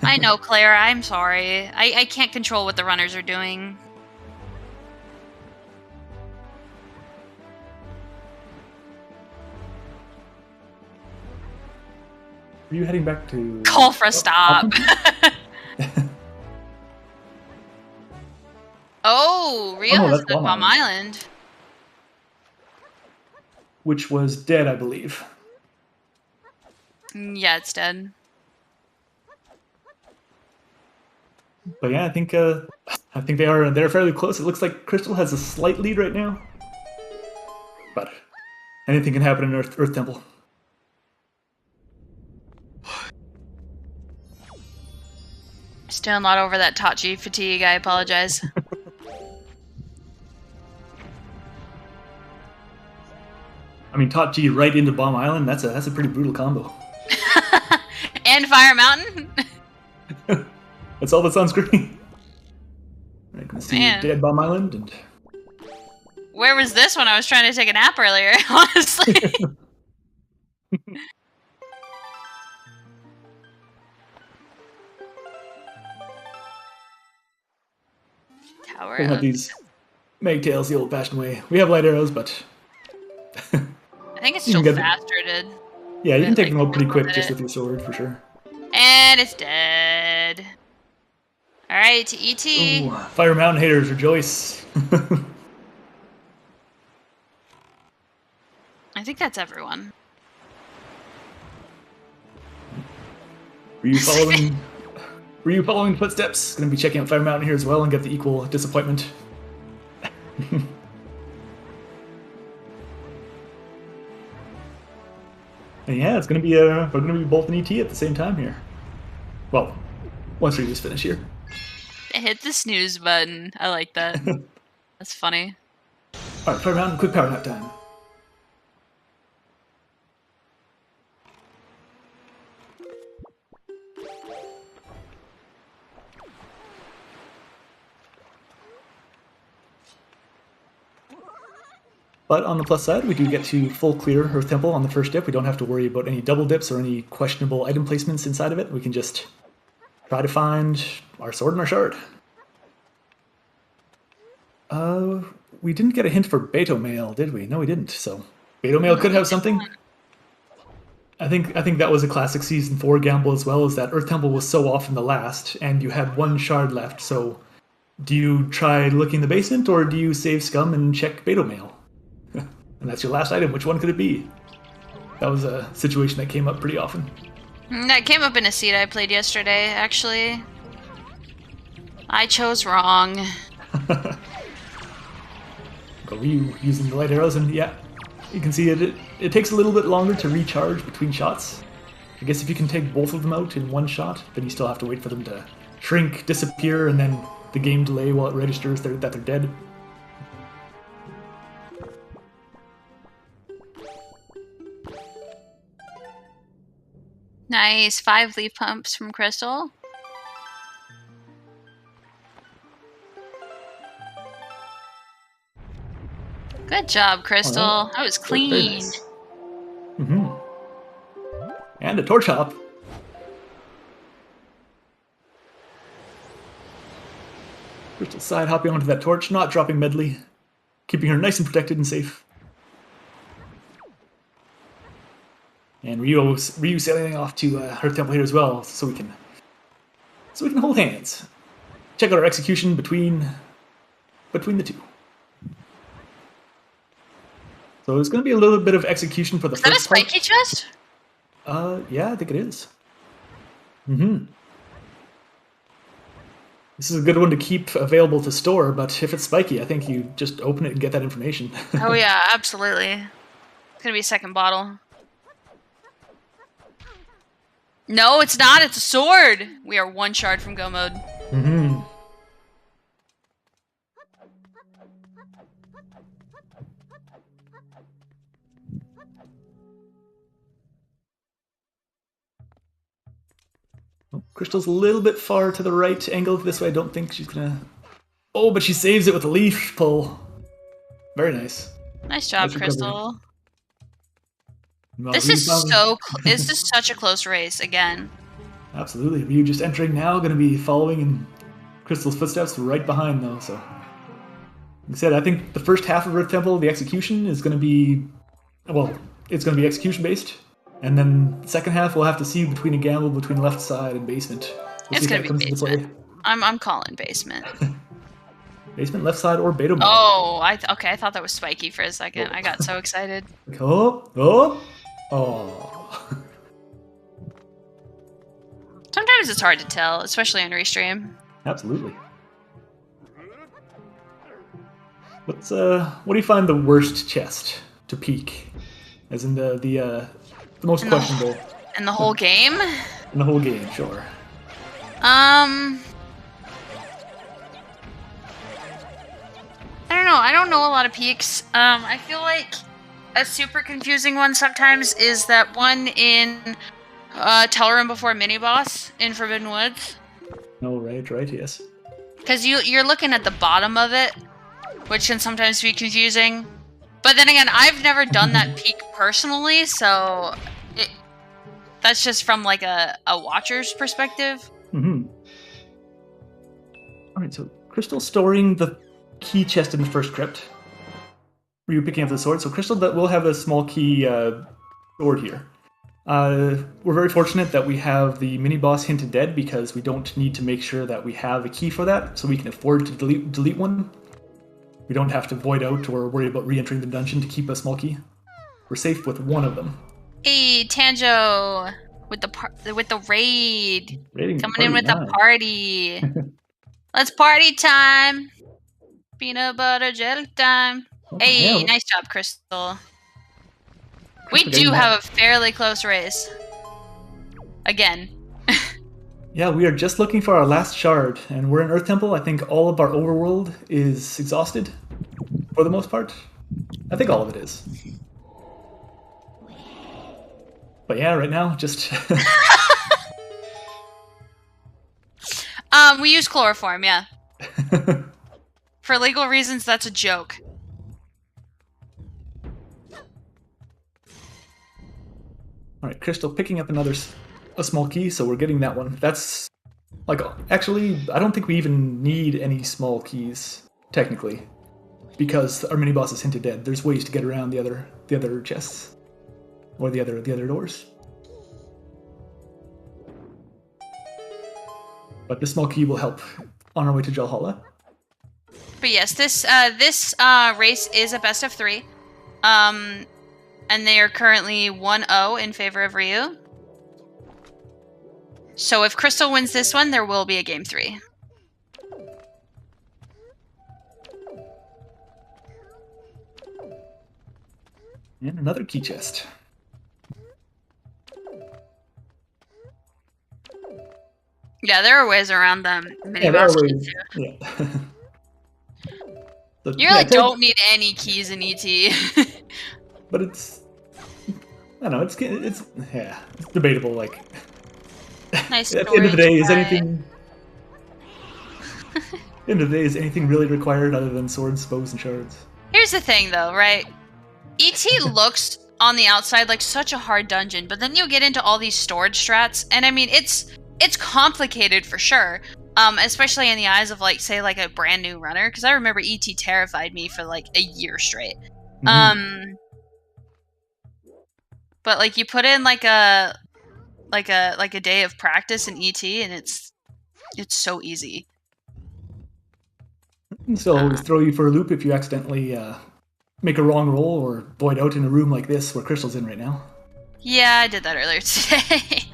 I know, Claire, I'm sorry. I can't control what the runners are doing. Are you heading back to... Call for a stop. Oh, Rio has the Bomb Island. Which was dead, I believe. Yeah, it's dead. But yeah, I think they're fairly close. It looks like Crystal has a slight lead right now. But anything can happen in Earth Temple. Still not over that Tachi fatigue, I apologize. I mean, Top G right into Bomb Island, that's a pretty brutal combo. And Fire Mountain? That's all that's on screen. I can see dead Bomb Island and... Where was this when I was trying to take a nap earlier, honestly? Tower We'll have these Megtails the old-fashioned way. We have light arrows, but... I think it's still faster to... Yeah, you can take them out pretty quick just with your sword, for sure. And it's dead. Alright, to ET. Ooh, Fire Mountain haters, rejoice. I think that's everyone. Were you following footsteps? Gonna be checking out Fire Mountain here as well and get the equal disappointment. And yeah, it's gonna be we're gonna be both in ET at the same time here. Well, once we just finish here. Hit the snooze button. I like that. That's funny. Alright, Fire Mountain, quick power nap time. But on the plus side, we do get to full clear Earth Temple on the first dip. We don't have to worry about any double dips or any questionable item placements inside of it. We can just try to find our sword and our shard. We didn't get a hint for Beto Mail, did we? No, we didn't. So Beto Mail could have something. I think that was a classic Season 4 gamble as well, is that Earth Temple was so often the last, and you had one shard left. So do you try looking in the basement, or do you save scum and check Beto Mail? And that's your last item. Which one could it be? That was a situation that came up pretty often. That came up in a seed I played yesterday, actually. I chose wrong. Go Ryu using the light arrows, and yeah, you can see it takes a little bit longer to recharge between shots. I guess if you can take both of them out in one shot, then you still have to wait for them to shrink, disappear, and then the game delay while it registers that they're dead. Nice. 5 leaf pumps from Crystal. Good job, Crystal. Right. That was clean. Nice. And a torch hop. Crystal side hopping onto that torch, not dropping Medley, keeping her nice and protected and safe. And Ryu sailing off to her temple here as well, so we can hold hands. Check out our execution between the two. So there's going to be a little bit of execution for the first part. Is that a spiky chest? Yeah, I think it is. This is a good one to keep available to store, but if it's spiky, I think you just open it and get that information. Oh yeah, absolutely. It's going to be a second bottle. No, it's not. It's a sword. We are 1 shard from go mode. Crystal's a little bit far to the right angle this way. I don't think she's gonna... Oh, but she saves it with a leaf pull. Very nice. Nice job, Crystal. This is such a close race again. Absolutely. Ryu just entering now, going to be following in Crystal's footsteps right behind though. So, like I said, I think the first half of Earth Temple, the execution is going to be, well, it's going to be execution based, and then the second half we'll have to see between a gamble between left side and basement. It's going to be basement. I'm calling basement. Basement, left side, or beta mode. Oh, okay. I thought that was spiky for a second. I got so excited. Oh. Sometimes it's hard to tell, especially on restream. Absolutely. What do you find the worst chest to peek? As in the most questionable. In the whole game? In the whole game, sure. I don't know. I don't know a lot of peaks. I feel like a super confusing one sometimes is that one in Tell Room Before Mini Boss in Forbidden Woods. Oh, right, yes. Because you're looking at the bottom of it, which can sometimes be confusing. But then again, I've never done that peak personally, so that's just from like a watcher's perspective. Alright, so Crystal storing the key chest in the first crypt. Ryu picking up the sword. So Crystal will have a small key sword here. We're very fortunate that we have the mini-boss hinted dead because we don't need to make sure that we have a key for that, so we can afford to delete one. We don't have to void out or worry about re-entering the dungeon to keep a small key. We're safe with one of them. Hey, Tanjo, with the raid. Coming in with time. the party. Let's party time. Peanut butter jelly time. Oh, hey, yeah. Nice job, Crystal. We do have a fairly close race. Again. Yeah, we are just looking for our last shard, and we're in Earth Temple. I think all of our overworld is exhausted, for the most part. I think all of it is. But yeah, right now, just... we use chloroform, yeah. For legal reasons, that's a joke. Alright, Crystal picking up a small key, so we're getting that one. That's, like, actually, I don't think we even need any small keys, technically. Because our mini-boss is hinted dead. There's ways to get around the other chests. Or the other doors. But this small key will help on our way to Jalhalla. But yes, this race is a best of 3. And they are currently 1-0 in favor of Ryu. So if Crystal wins this one, there will be a game 3. And another key chest. Yeah, there are ways around them. Yeah, there are ways. Yeah. You really don't need any keys in ET. But it's I don't know. It's debatable. Like Nice at the end of the day, is storage, anything? End of the day, is anything really required other than swords, bows, and shards? Here's the thing, though, right? ET looks on the outside like such a hard dungeon, but then you get into all these storage strats, and I mean, it's complicated for sure, especially in the eyes of, like, say, like a brand new runner, because I remember ET terrified me for like a year straight. Mm-hmm. But like you put in like a day of practice in ET, and it's so easy. So always throw you for a loop if you accidentally make a wrong roll or void out in a room like this where Crystal's in right now. Yeah, I did that earlier today.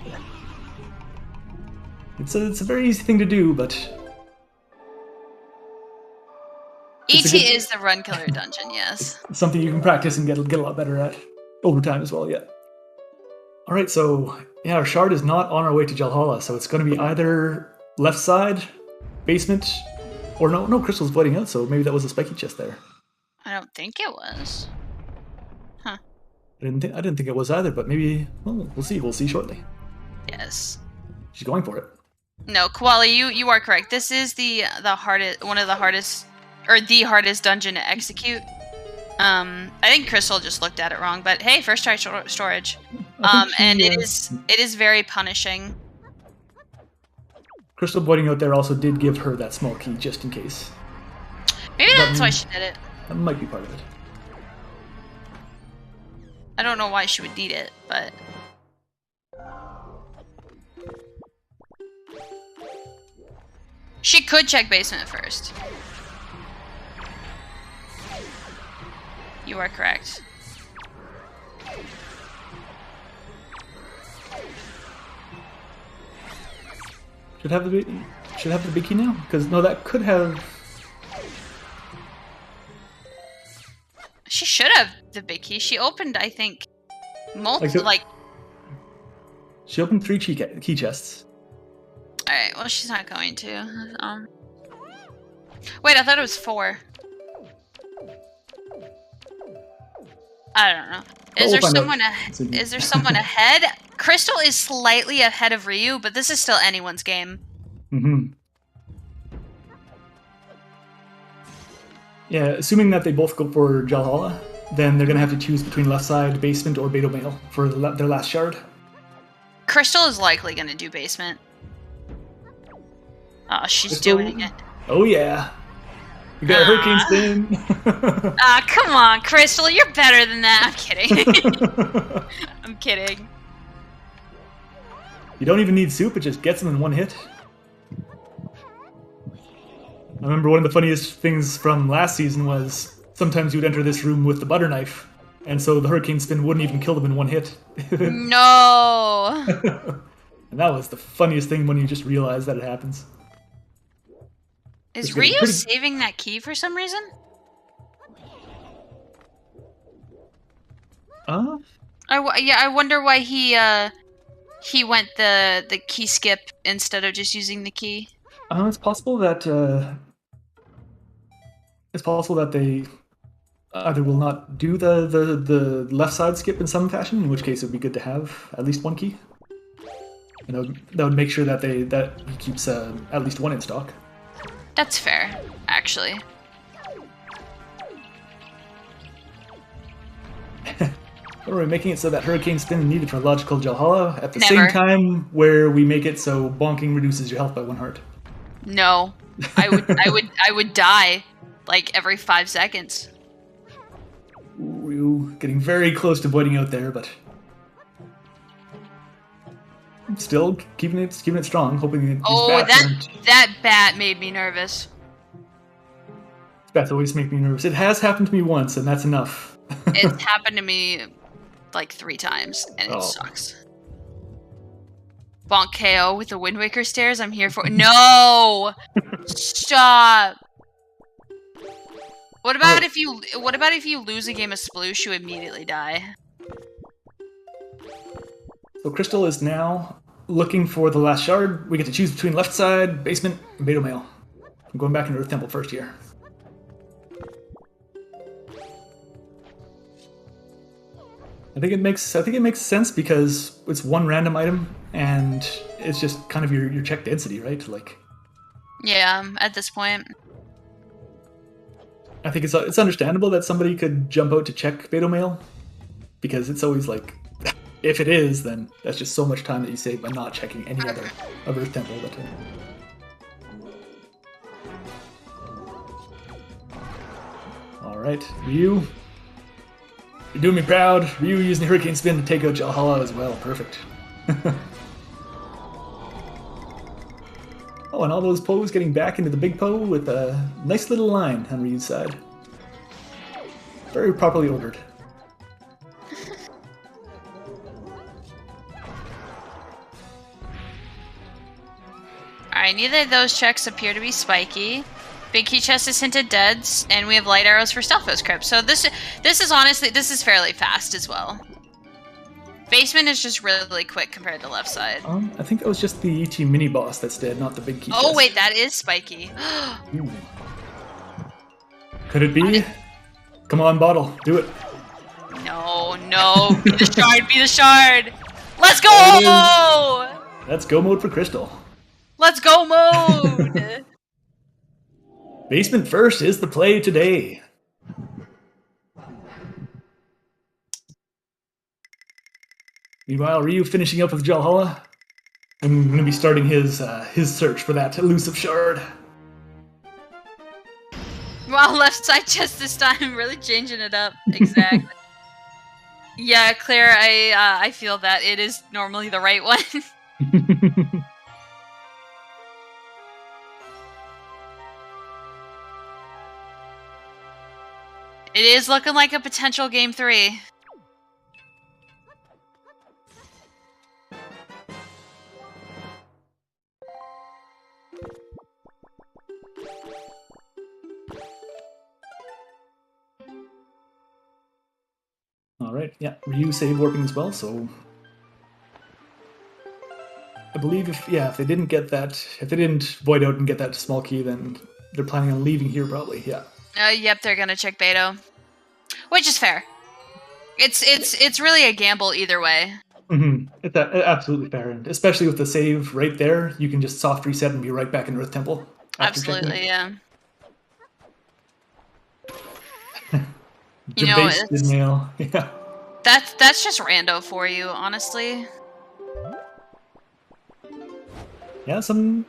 It's a very easy thing to do, but ET is the run killer dungeon, yes. It's something you can practice and get a lot better at over time as well. Yeah. All right, so yeah, our shard is not on our way to Jalhalla, so it's going to be either left side, basement. Or no, Crystal's voiding out, so maybe that was a spiky chest there. I don't think it was. Huh. I didn't think it was either, but maybe. Well, we'll see. We'll see shortly. Yes. She's going for it. No, Koala, you are correct. This is the hardest, one of the hardest, or the hardest dungeon to execute. I think Crystal just looked at it wrong, but hey, first try storage. And it is very punishing. Crystal voiding out there also did give her that small key just in case. Maybe that's why she did it. That might be part of it. I don't know why she would need it, but... She could check basement first. You are correct. Should have the big key now, because no, that could have. She should have the big key. She opened, I think, multiple She opened 3 key chests. All right. Well, she's not going to. Wait, I thought it was 4. I don't know. Is there someone ahead? Crystal is slightly ahead of Ryu, but this is still anyone's game. Mm-hmm. Yeah, assuming that they both go for Jalhalla, then they're going to have to choose between left side, basement, or beta mail for their last shard. Crystal is likely going to do basement. Oh, she's doing it. Oh, yeah. You got a hurricane spin. Come on, Crystal, you're better than that. I'm kidding. I'm kidding. You don't even need soup, it just gets them in one hit. I remember one of the funniest things from last season was sometimes you'd enter this room with the butter knife, and so the hurricane spin wouldn't even kill them in one hit. No! And that was the funniest thing when you just realize that it happens. Is Ryu saving that key for some reason? I wonder why he went the key skip instead of just using the key. It's possible that they either will not do the left side skip in some fashion, in which case it would be good to have at least one key. And that would make sure that he keeps at least one in stock. That's fair, actually. We're making it so that hurricane spin is needed for logical Jalhalla at the same time where we make it so bonking reduces your health by 1 heart. No, I would die like every 5 seconds. Ooh, getting very close to voiding out there, but still keeping it strong, hoping that that bat made me nervous. Bats always make me nervous. It has happened to me once, and that's enough. It's happened to me like 3 times, and it sucks. Bonk KO with the Wind Waker stairs. I'm here for no. Stop. What about if you lose a game of Sploosh, you immediately die? So Crystal is now looking for the last shard. We get to choose between left side, basement, and beta mail. I'm going back into Earth Temple first here. I think it makes sense because it's one random item and it's just kind of your check density, right? Like. Yeah, at this point. I think it's understandable that somebody could jump out to check Beto Mail, because it's always like, if it is, then that's just so much time that you save by not checking any other Earth Temple. But, all right, Ryu, you're doing me proud. Ryu using the Hurricane Spin to take out Jalhala as well. Perfect. Oh, and all those Poes getting back into the big Poe with a nice little line on Ryu's side. Very properly ordered. Alright, neither of those checks appear to be spiky. Big key chest is hinted deads, and we have light arrows for Stelphos Crypt. So this is honestly, this is fairly fast as well. Basement is just really quick compared to left side. I think that was just the ET mini boss that's dead, not the big key chest. Oh wait, that is spiky. Could it be? Come on, bottle, do it. No, be the shard, be the shard. Let's go! Let's go mode for Crystal. Let's go mode. Basement first is the play today. Meanwhile, Ryu finishing up with Jalhala. I'm going to be starting his search for that elusive shard. Wow, left side chest this time, really changing it up. Exactly. Yeah, Claire, I feel that it is normally the right one. It is looking like a potential game 3. Alright, yeah, Ryu save warping as well, so I believe if they didn't get that, if they didn't void out and get that small key, then they're planning on leaving here probably, yeah. Yep, they're gonna check Beto. Which is fair. It's really a gamble either way. Mm-hmm. It's absolutely fair, and especially with the save right there, you can just soft reset and be right back in Earth Temple. Absolutely, yeah. You know, nail. Yeah. That's just rando for you, honestly. Yeah, some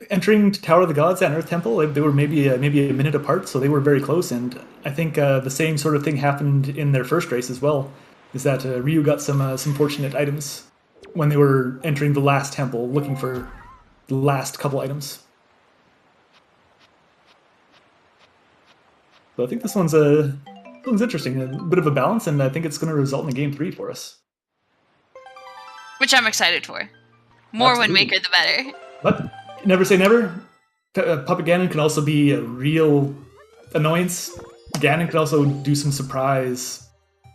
entering Tower of the Gods and Earth Temple, they were maybe a minute apart, so they were very close. And I think the same sort of thing happened in their first race as well. Is that Ryu got some fortunate items when they were entering the last temple, looking for the last couple items. So I think this one's interesting, a bit of a balance, and I think it's going to result in a game 3 for us. Which I'm excited for. More Absolutely. Windmaker, the better. But never say never. Puppet Ganon can also be a real annoyance. Ganon can also do some surprise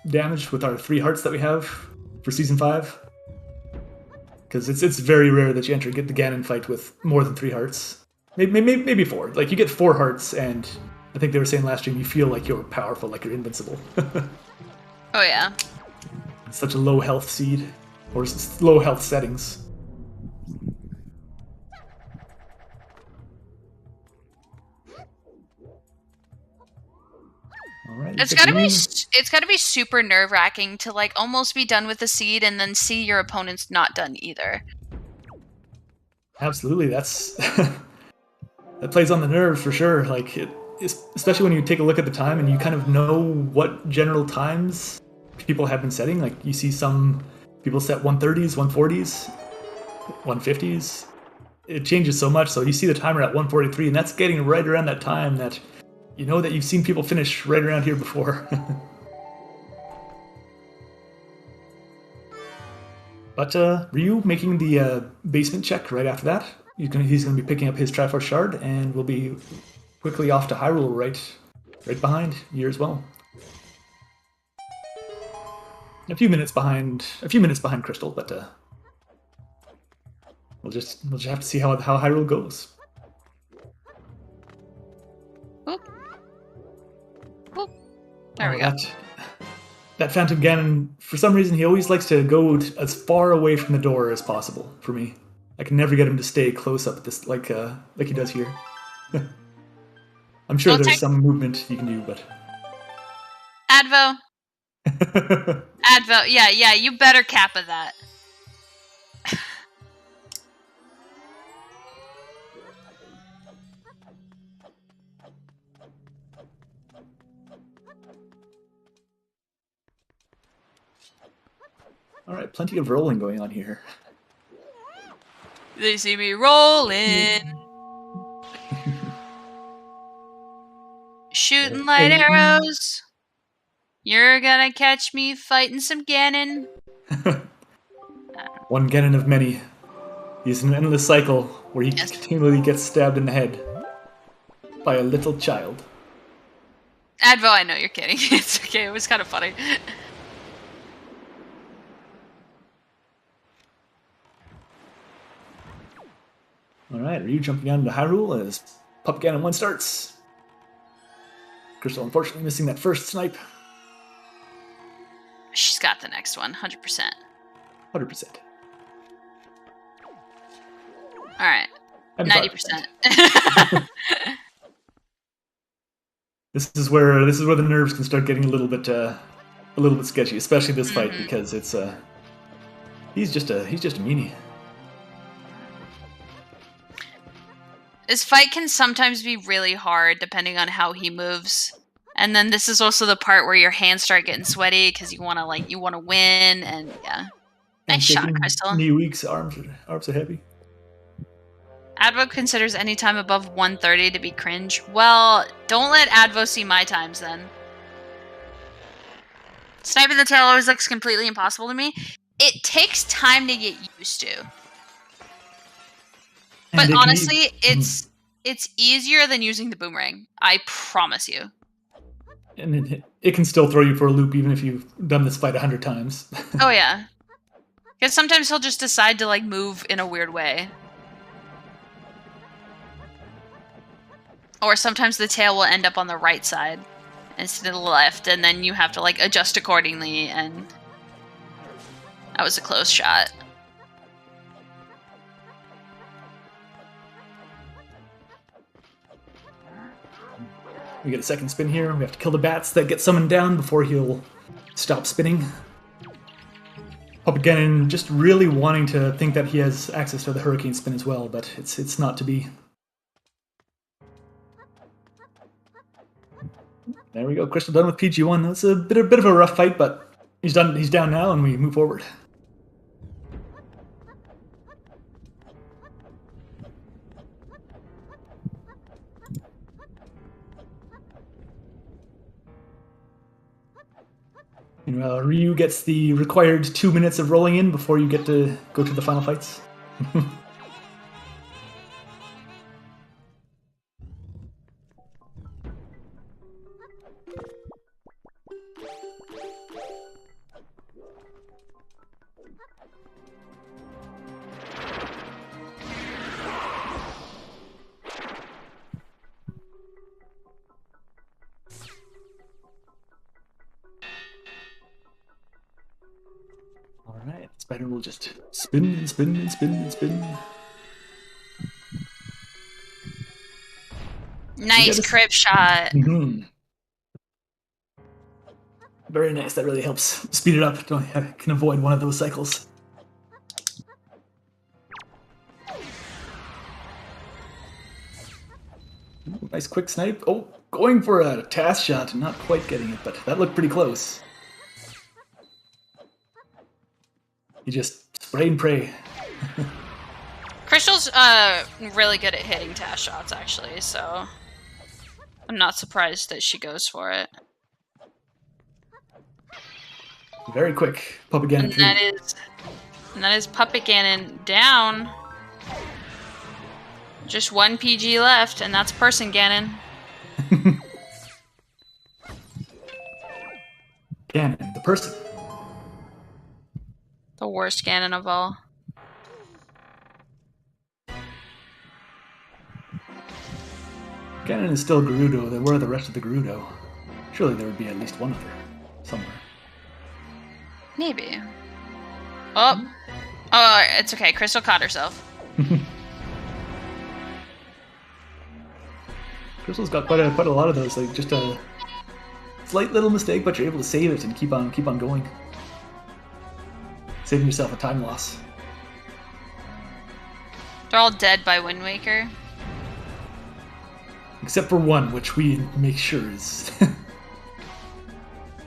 damage with our 3 hearts that we have for Season 5. Because it's very rare that you get the Ganon fight with more than 3 hearts. Maybe 4. Like, you get 4 hearts, and I think they were saying last stream, you feel like you're powerful, like you're invincible. Oh, yeah. It's such a low health seed, or low health settings. Alright, it's gotta be super nerve-wracking to like almost be done with the seed and then see your opponent's not done either. Absolutely, that's that plays on the nerves for sure. Like especially when you take a look at the time and you kind of know what general times people have been setting. Like you see some people set 130s, 140s, 150s. It changes so much. So you see the timer at 143, and that's getting right around that time that you know that you've seen people finish right around here before. But Ryu making the basement check right after that. He's going to be picking up his Triforce Shard, and we'll be quickly off to Hyrule right behind you as well. A few minutes behind Crystal, but we'll just have to see how Hyrule goes. Oop. There we go. that Phantom Ganon, for some reason, he always likes to go as far away from the door as possible for me. I can never get him to stay close up this like he does here. I'm sure there's some movement you can do, but... Advo. Advo, yeah, you better Kappa that. Alright, plenty of rolling going on here. They see me rolling. Shooting light arrows. You're gonna catch me fighting some Ganon. One Ganon of many. He's an endless cycle where he continually gets stabbed in the head by a little child. Advo, I know you're kidding. It's okay, it was kind of funny. Alright, Ryu jumping down to Hyrule as Pup Ganon 1 starts. Crystal unfortunately missing that first snipe. She's got the next one, 100%. 100%. Alright, 90%. This is where the nerves can start getting a little bit sketchy, especially this fight, because it's he's just a meanie. This fight can sometimes be really hard depending on how he moves. And then this is also the part where your hands start getting sweaty because you want to win, and yeah. Nice shot, Crystal. Knee weak's arms are heavy. Advo considers any time above 130 to be cringe. Well, don't let Advo see my times then. Sniping the tail always looks completely impossible to me. It takes time to get used to. But honestly, it's easier than using the boomerang. I promise you. And it can still throw you for a loop even if you've done this fight 100 times. Oh yeah. Because sometimes he'll just decide to like move in a weird way. Or sometimes the tail will end up on the right side instead of the left, and then you have to like adjust accordingly, and that was a close shot. We get a second spin here. We have to kill the bats that get summoned down before he'll stop spinning. Puppet Ganon just really wanting to think that he has access to the hurricane spin as well, but it's not to be. There we go. Crystal done with PG1. That's a bit of a rough fight, but he's done. He's down now, and we move forward. Meanwhile, Ryu gets the required 2 minutes of rolling in before you get to go to the final fights. Alright, Spider will just spin and spin and spin and spin. Nice crib shot. Mm-hmm. Very nice, that really helps speed it up. I can avoid one of those cycles. Ooh, nice quick snipe. Oh, going for a task shot and not quite getting it, but that looked pretty close. You just spray and pray. Crystal's really good at hitting task shots, actually, so I'm not surprised that she goes for it. Very quick. Puppet Ganon. And that is Puppet Ganon down. Just one PG left, and that's Person Ganon. Ganon, the person. The worst Ganon of all. Ganon is still Gerudo. Where are the rest of the Gerudo? Surely there would be at least one other somewhere. Maybe. Oh, it's okay. Crystal caught herself. Crystal's got quite a lot of those. Like just a slight little mistake, but you're able to save it and keep on going, saving yourself a time loss. They're all dead by Wind Waker. Except for one, which we make sure is.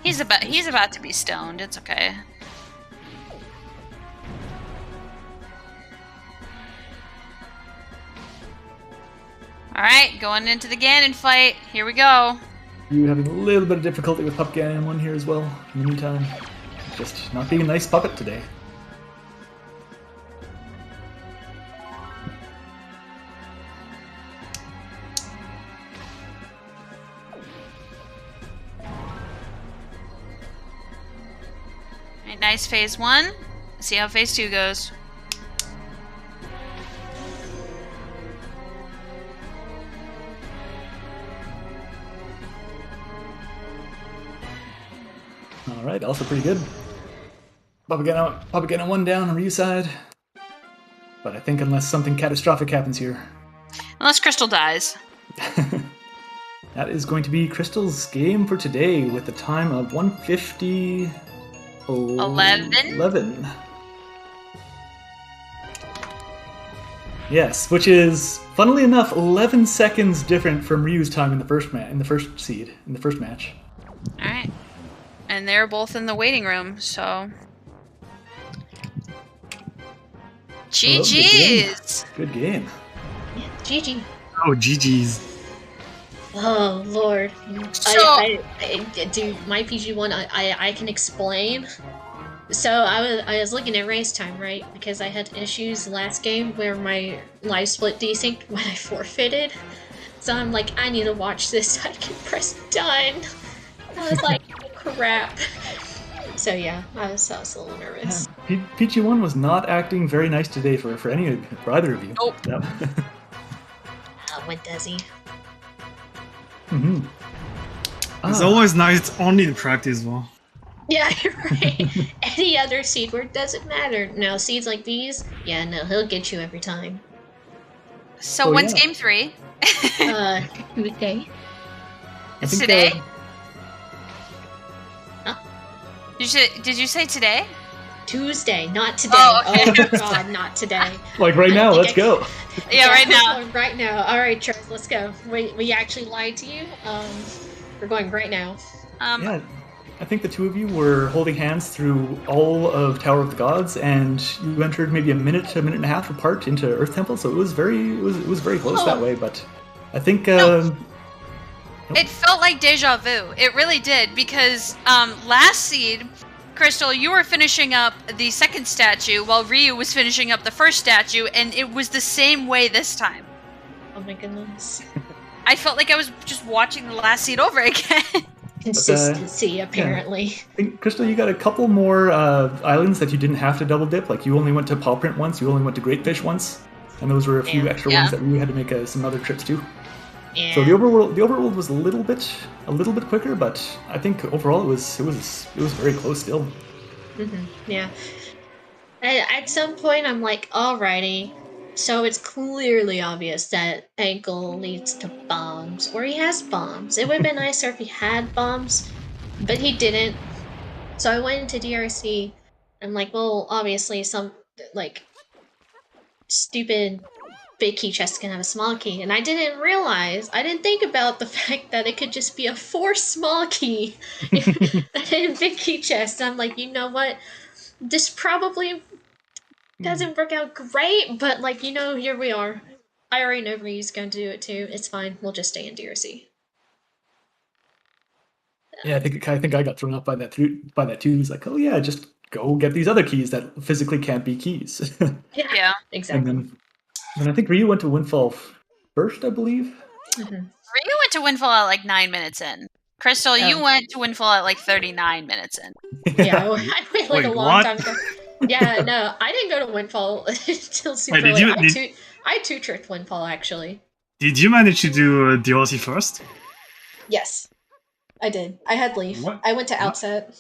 He's about to be stoned. It's okay. All right, going into the Ganon fight. Here we go. You having a little bit of difficulty with Pup Ganon 1 here as well. In the meantime, just not being a nice puppet today. Right, nice phase 1. Let's see how phase 2 goes. Alright, also pretty good. Papageno 1 down on Ryu's side. But I think unless something catastrophic happens here. Unless Crystal dies. That is going to be Crystal's game for today with a time of 1:50. 11. Yes, which is, funnily enough, 11 seconds different from Ryu's time in the first match. Alright. And they're both in the waiting room, so... GG's! Good game. Yeah, GG. Oh, GG's. Oh, Lord. So, I do my PG1, I can explain. So I was looking at race time, right? Because I had issues last game where my live split desynced when I forfeited. So I'm like, I need to watch this so I can press done. I was like, crap. So yeah, I was a little nervous. Yeah. PG1 was not acting very nice today for either of you. Nope. Yep. What does he? Mm-hmm. It's always nice only in practice, though. Yeah, you're right. Any other seed where it doesn't matter. No, seeds like these, yeah, no, he'll get you every time. So when's game 3? Tuesday. It's today? Did you say today? Tuesday, not today. Oh, okay. Oh my god, not today. Like right now, let's go. Yeah, right now. Right now. All right, Charles, let's go. We actually lied to you. We're going right now. Yeah, I think the two of you were holding hands through all of Tower of the Gods, and you entered maybe a minute to a minute and a half apart into Earth Temple. So it was very close that way. But I think it felt like deja vu. It really did, because last seed, Crystal, you were finishing up the second statue while Ryu was finishing up the first statue, and it was the same way this time. Oh my goodness. I felt like I was just watching the last seed over again. Consistency, apparently. Yeah. I think, Crystal, you got a couple more islands that you didn't have to double dip. Like you only went to Paw Print once, you only went to Great Fish once, and those were a few extra ones that Ryu had to make some other trips to. Yeah. So the overworld was a little bit quicker, but I think overall it was very close still. Mm-hmm. Yeah. At some point, I'm like, alrighty. So it's clearly obvious that Ankle leads to bombs, or he has bombs. It would have been nicer if he had bombs, but he didn't. So I went into DRC. I'm like, well, obviously some like stupid big key chest can have a small key, and I didn't think about the fact that it could just be a 4 small key in big key chest. I'm like, you know what? This probably doesn't work out great, but like, you know, here we are. I already know Ryu's going to do it too. It's fine. We'll just stay in DRC. Yeah, I think I got thrown off by that too. He's like, oh yeah, just go get these other keys that physically can't be keys. Yeah, exactly. And then I think Ryu went to Windfall first, I believe. Mm-hmm. Ryu went to Windfall at like 9 minutes in. Crystal, you went to Windfall at like 39 minutes in. Yeah, I went like a long time ago. Yeah, no, I didn't go to Windfall until super late. I two-tricked Windfall, actually. Did you manage to do DLC first? Yes, I did. I had leave. What? I went to Outset.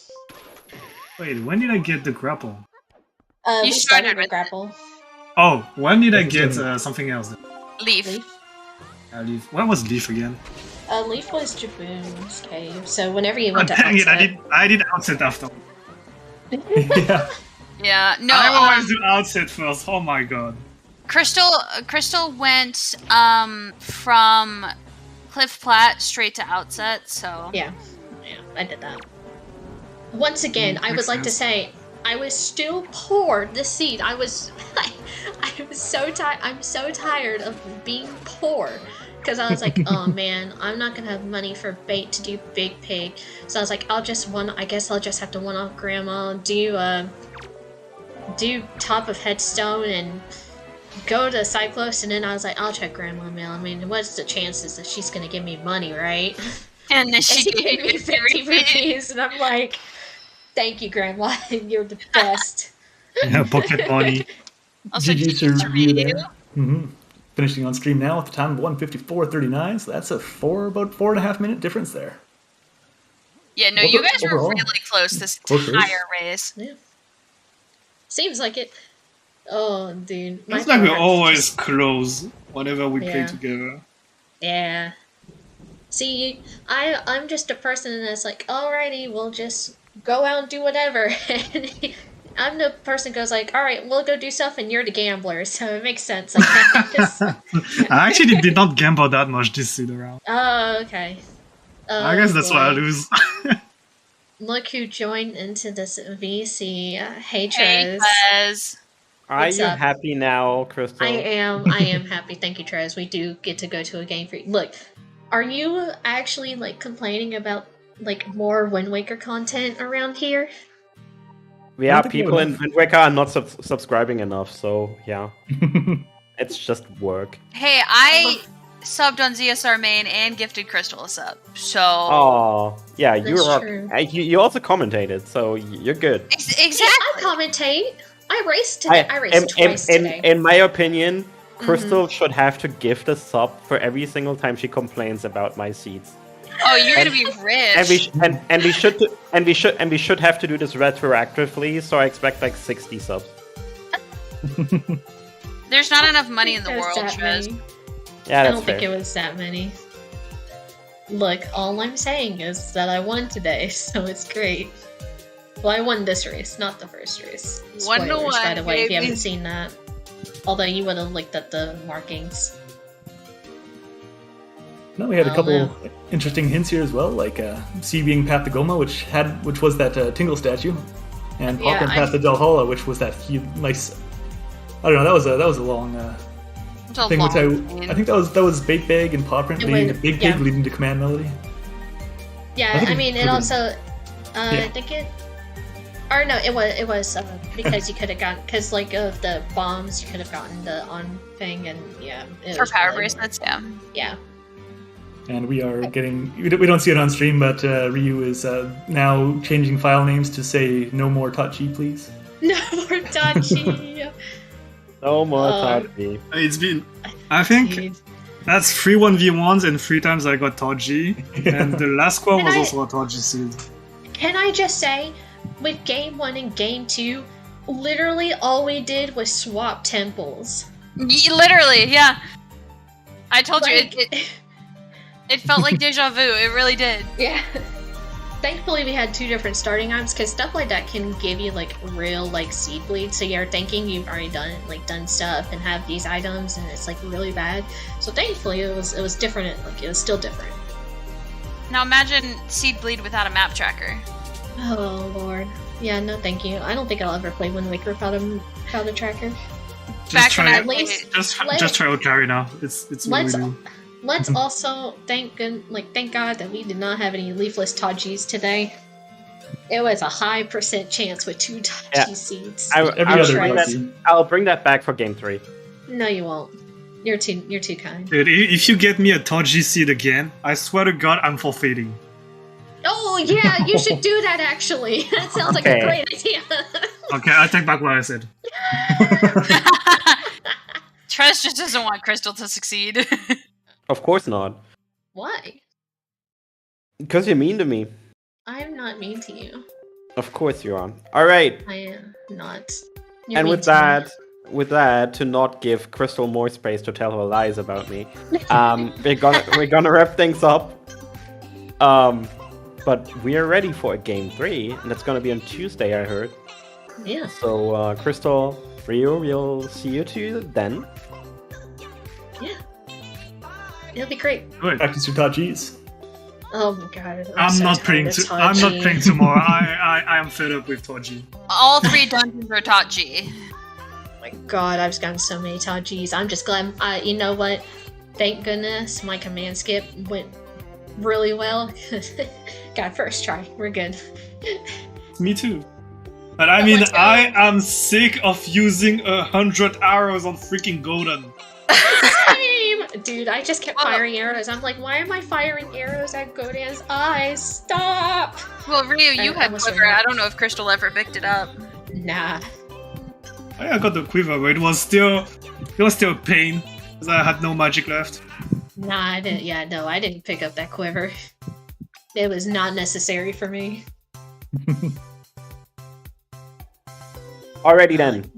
Wait, when did I get the grapple? We started with with grapple. Oh, when did I get something else? Leaf. Leaf. What was Leaf again? Leaf was Jaboon's cave, so whenever you Oh, went to dang it, outset... I did outset after. Yeah. Yeah, no. I always do outset first. Oh my god. Crystal went from Cliff Platte straight to outset, so Yeah, I did that. Once again, I would like to say, I was still poor this seed. I was so tired. I'm so tired of being poor. Because I was like, oh man, I'm not gonna have money for bait to do Big Pig. So I was like, I guess I'll just have to one-off Grandma, do top of Headstone and go to Cyclos, and then I was like, I'll check Grandma mail. I mean, what's the chances that she's gonna give me money, right? And then she gave me 50 rupees, and I'm like, thank you, Grandma, you're the best. Yeah, pocket money. Also, GG's to review there. Finishing on stream now with the time of 1:54:39, so that's about 4.5 minute difference there. Yeah, no, you guys were overall, really close this close entire race. Yeah. Seems like it. Oh, dude. It's like we're always close whenever we play Yeah. together. Yeah. See, I'm just a person that's like, alrighty, we'll just go out and do whatever. I'm the person who goes like, alright, we'll go do stuff, and you're the gambler, so it makes sense. Like, I actually did not gamble that much this seed around. Oh, okay. I guess that's why I lose. Look who joined into this VC. Hey, Hey, Trez. Trez. Are What's you up? happy now, Crystal? I am happy. Thank you, Trez. We do get to go to a game for you. Look, are you actually like complaining about like more Wind Waker content around here? Yeah, people in Wind Waker are not subscribing enough, so yeah. It's just work. Hey, I subbed on ZSR main and gifted Crystal a sub, so... Oh, yeah, That's true. you also commentated, so you're good. Exactly. I commentate. I raced today. I raced twice today. In my opinion, Crystal should have to gift a sub for every single time she complains about my seeds. Oh, you're gonna be rich. And we should have to do this retroactively, so I expect like 60 subs. There's not enough money in the There's world, that Trez. many. Yeah, I that's don't fair. think it was that many. Look, all I'm saying is that I won today, so it's great. Well, I won this race, not the first race. 1-1, by the way, if you baby. haven't seen that. Although you would have looked at the markings. No, we had a Oh, couple man. interesting hints here as well, like C being Pathagoma, which was that Tingle statue, and Pauper Yeah, and Path of Delhala, which was that nice. I don't know. That was a long It's a thing. Which long I think that was Bait Bag and Paw Print It leading was- to Big yeah. Pig leading to Command Melody. Yeah, I think I mean, it it- also. Yeah. I think it. Or no, it was because you could have gotten because like of the bombs, you could have gotten the on thing, and yeah. It For was power really- bracelets, yeah. Yeah. And we are getting. We don't see it on stream, but Ryu is now changing file names to say "No more Tachi, please." No more dodgy. No more Oh. Tachi. It's been... I think that's 3 1v1s and 3 times I got Toji. And the last squad Can was I- also a Toji seed. Can I just say, with game 1 and game 2, literally all we did was swap temples. Literally, yeah. I told you, Like- it felt like deja vu. It really did. Yeah. Thankfully, we had 2 different starting arms because stuff like that can give you like real like seed bleed. So you're thinking you've already done stuff and have these items, and it's like really bad. So thankfully, it was different. Like it was still different. Now imagine seed bleed without a map tracker. Oh lord. Yeah, no, thank you. I don't think I'll ever play Wind Waker without a tracker. Back when I At least Just let- try Ocarina. It's Let's really... let's also thank God that we did not have any leafless Tajis today. It was a high % chance with 2 Taji Yeah. seeds. I'll bring that back for game 3. No, you won't. You're too kind. Dude, if you get me a Toji seed again, I swear to God, I'm forfeiting. Oh yeah, you should do that actually. That sounds like a Okay. great idea. Okay, I take back what I said. Tress just doesn't want Crystal to succeed. Of course not. Why? Because you're mean to me. I'm not mean to you. Of course you are. All right. I am not. And with that, to not give Crystal more space to tell her lies about me, we're gonna wrap things up. But we are ready for game 3, and it's gonna be on Tuesday, I heard. Yeah. So, Crystal, Ryu, we'll see you two then. Yeah. It'll be great. Good. Practice your Tajis. Oh my god. I'm so not tired playing. of I'm not Taji. playing tomorrow. I am fed up with Toji. All 3 dungeons are Tachi. Oh my god, I've gotten so many Tajis. I'm just glad. You know what? Thank goodness my command skip went really well. Got first try. We're good. Me too. But I mean, I am sick of using 100 arrows on freaking Golden. Same! Dude, I just kept firing arrows. I'm like, why am I firing arrows at Godan's eyes? Stop! Well, Ryu, you had quiver. I don't know if Crystal ever picked it up. Nah. I got the quiver, but it was still a pain because I had no magic left. Nah, I didn't. Yeah, no, I didn't pick up that quiver. It was not necessary for me. Alrighty then.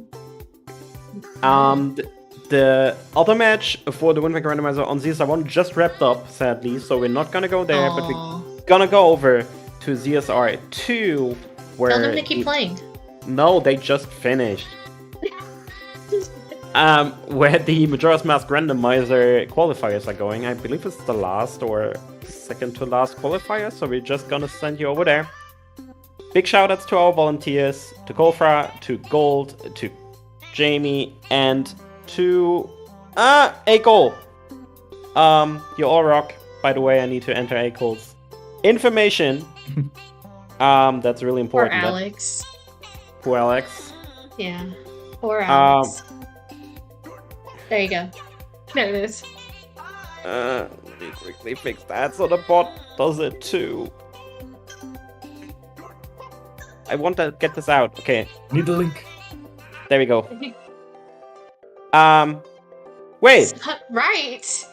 The other match for the Wind Waker Randomizer on ZSR1 just wrapped up, sadly, so we're not gonna go there, but we're gonna go over to ZSR2, where... Tell them to keep playing. No, they just finished. Where the Majora's Mask Randomizer qualifiers are going. I believe it's the last or second to last qualifier, so we're just gonna send you over there. Big shoutouts to our volunteers, to Golfra, to Gold, to Jamie, and to Akol. You all rock. By the way, I need to enter Akol's information. That's really Poor important. Alex. Poor Alex. Yeah. Poor Alex. There you go. There it is. Let me quickly fix that so the bot does it too. I want to get this out. Okay. Need the link. There we go. Wait. It's not right.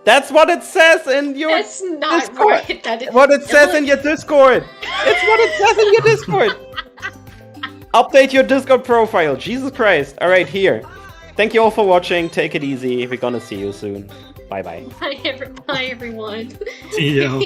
That's what it says in your That's not Discord. right. That is What it says in your Discord. It's what it says in your Discord. Update your Discord profile. Jesus Christ. All right, here. Thank you all for watching. Take it easy. We're gonna see you soon. Bye bye. Bye, everyone. See ya.